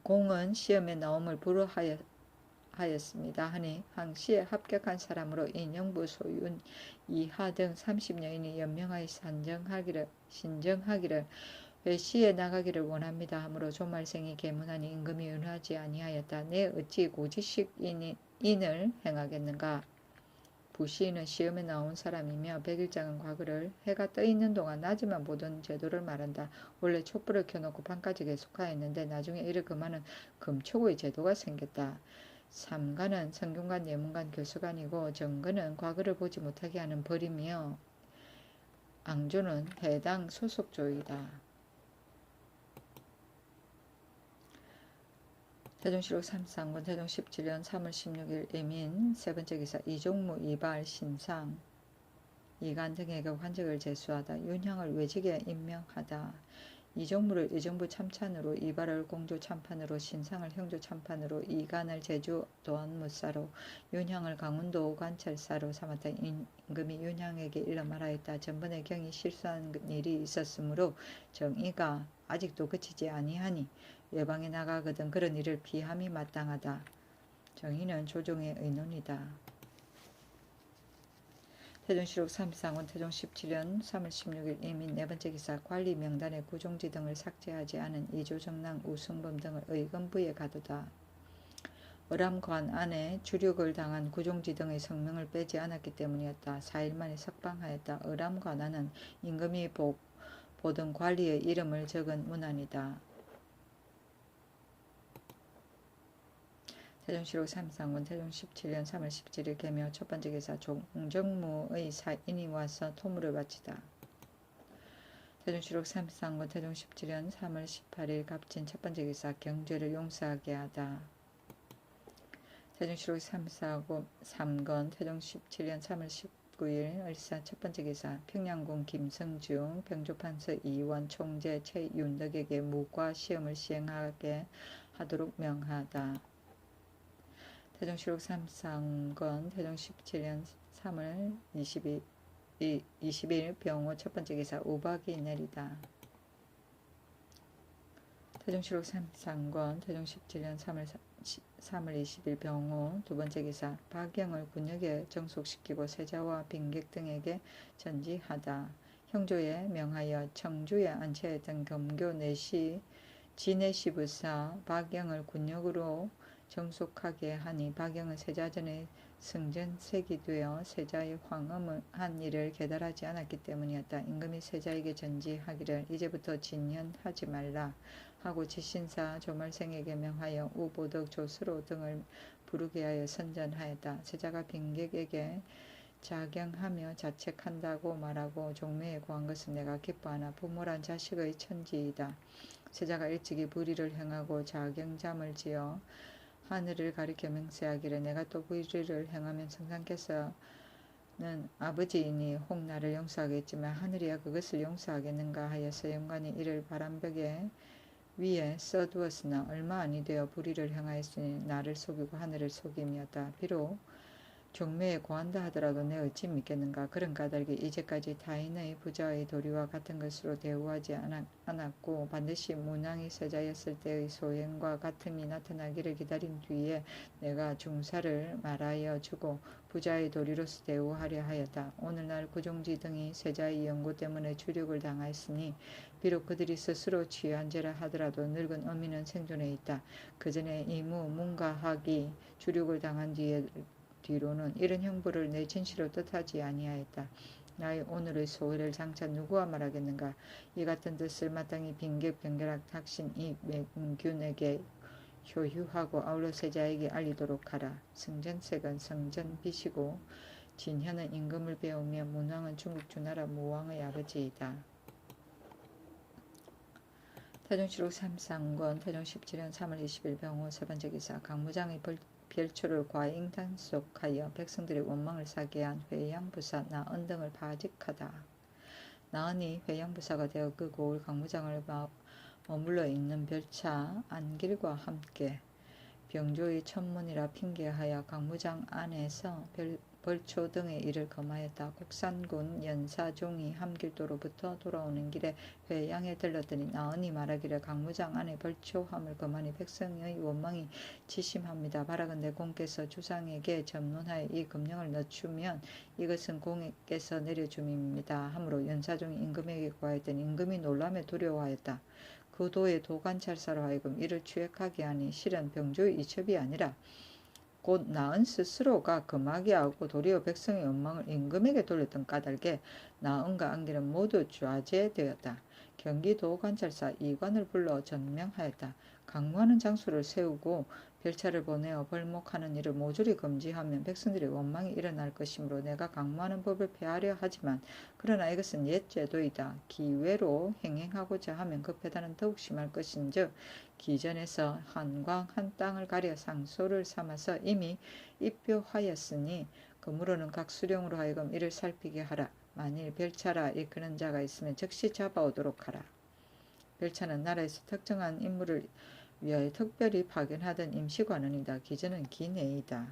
빈공은 시험에 나옴을 불허하였으나 하였습니다 하니 항시에 합격한 사람으로 인영부 소윤 이하 등 30여인이 연명하여 신정하기를 회시에 나가기를 원합니다 하므로 조말생이 계문하니 임금이 윤하지 아니하였다. 내 어찌 고지식 인을 행하겠는가. 부시인은 시험에 나온 사람이며 백일장은 과거를 해가 떠있는 동안 낮에만 보던 제도를 말한다. 원래 촛불을 켜놓고 밤까지 계속하였는데 나중에 이를 금하는 금초고의 제도가 생겼다. 삼관은 성균관, 예문관, 교수관이고 정근은 과거를 보지 못하게 하는 벌이며 앙조는 해당 소속조이다. 태종실록 33권 태종 17년 3월 16일 이민 세번째 기사 이종무 이발 신상 이간 등에게 환직을 제수하다. 윤향을 외직에 임명하다. 이종무를 의정부 참찬으로 이발을 공조 참판으로 신상을 형조 참판으로 이간을 제주 도안무사로 윤향을 강원도 관찰사로 삼았다. 임금이 윤향에게 일러 말하였다. 전번에 경이 실수한 일이 있었으므로 정의가 아직도 그치지 아니하니 외방에 나가거든 그런 일을 피함이 마땅하다. 정의는 조정의 의논이다. 태종실록 33권 태종 17년 3월 16일 이민 네번째 기사 관리 명단의 구종지 등을 삭제하지 않은 이조정랑 우승범 등을 의금부에 가두다. 어람관 안에 주륙을 당한 구종지 등의 성명을 빼지 않았기 때문이었다. 4일 만에 석방하였다. 어람관안은 임금이 보던 관리의 이름을 적은 문안이다. 태종실록 33권 태종 17년 3월 17일 개묘 첫번째 기사 종정무의 사인이 와서 토물을 바치다. 태종실록 33권 태종 17년 3월 18일 갑진 첫번째 기사 경죄를 용서하게 하다. 태종실록 3권 태종 17년 3월 19일 을사 첫번째 기사 평양군 김성중 병조판서 이원 총재 최윤덕에게 무과 시험을 시행하게 하도록 명하다. 태종실록 33권 태종 17년 3월 20일 병호 첫번째 기사 우박이 내리다. 태종실록 33권 태종 17년 3월 20일 병호 두번째 기사 박영을 군역에 정속시키고 세자와 빈객 등에게 전지하다. 형조에 명하여 청주에 안치했던 검교 내시 진해시부사 박영을 군역으로 정속하게 하니 박영은 세자전에 승전색이 되어 세자의 황엄을 한 일을 계달하지 않았기 때문이었다. 임금이 세자에게 전지하기를 이제부터 진현하지 말라 하고 지신사 조말생에게 명하여 우보덕 조스로 등을 부르게 하여 선전하였다. 세자가 빈객에게 자경하며 자책한다고 말하고 종묘에 구한 것은 내가 기뻐하나 부모란 자식의 천지이다. 세자가 일찍이 불의를 행하고 자경잠을 지어 하늘을 가리켜 맹세하기를 내가 또 불의를 행하면 성상께서는 아버지이니 혹 나를 용서하겠지만 하늘이야 그것을 용서하겠는가 하여서 영관이 이를 바람벽에 위에 써두었으나 얼마 아니 되어 불의를 행하였으니 나를 속이고 하늘을 속임이었다. 비록 종묘에 구한다 하더라도 내 어찌 믿겠는가. 그런 까닭에 이제까지 타인의 부자의 도리와 같은 것으로 대우하지 않았고 반드시 문왕이 세자였을 때의 소행과 같음이 나타나기를 기다린 뒤에 내가 중사를 말하여 주고 부자의 도리로서 대우하려 하였다. 오늘날 구종지 등이 세자의 연고 때문에 주력을 당하였으니 비록 그들이 스스로 취한 죄라 하더라도 늙은 어미는 생존해 있다. 그 전에 이무 문가학이 주력을 당한 뒤로는 이런 형벌을 내 진실로 뜻하지 아니하였다. 나의 오늘의 소회를 장차 누구와 말하겠는가. 이 같은 뜻을 마땅히 빈객 병결학 탁신 이 맹균에게 효유하고 아울러 세자에게 알리도록 하라. 승전색은 성전빚이고 진현은 임금을 배우며 문왕은 중국 주나라 무왕의 아버지이다. 태종실록 33권 태종 17년 3월 20일 병호 세번째 기사 강무장의 별초를 과잉 단속하여 백성들의 원망을 사게 한 회양부사 나은 등을 파직하다. 나은이 회양부사가 되어 그 고을 강무장을 머물러 있는 별차 안길과 함께 병조의 천문이라 핑계하여 강무장 안에서 벌초 등의 일을 검하였다. 곡산군 연사종이 함길도로부터 돌아오는 길에 회양에 들렀더니 나은이 말하기를 강무장 안에 벌초함을 검하니 백성의 원망이 지심합니다. 바라건대 공께서 주상에게 점론하여 이 금령을 늦추면 이것은 공께서 내려줌입니다. 하므로 연사종이 임금에게 구하였더니 임금이 놀라며 두려워하였다. 그 도의 도관찰사로 하여금 이를 추획하게 하니 실은 병조의 이첩이 아니라 곧 나은 스스로가 금하게 하고 도리어 백성의 원망을 임금에게 돌렸던 까닭에 나은과 안길은 모두 좌제되었다. 경기도관찰사 이관을 불러 전명하였다. 강무하는 장소를 세우고 별차를 보내어 벌목하는 일을 모조리 금지하면 백성들의 원망이 일어날 것이므로 내가 강무하는 법을 폐하려 하지만 그러나 이것은 옛 제도이다. 기외로 행행하고자 하면 그 폐단은 더욱 심할 것인즉 기전에서 한광 한 땅을 가려 상소를 삼아서 이미 입표하였으니 그러므로는 각 수령으로 하여금 이를 살피게 하라. 만일 별차라 일컫는 자가 있으면 즉시 잡아오도록 하라. 별차는 나라에서 특정한 임무를 위하여 특별히 파견하던 임시관원이다. 기전은 기내이다.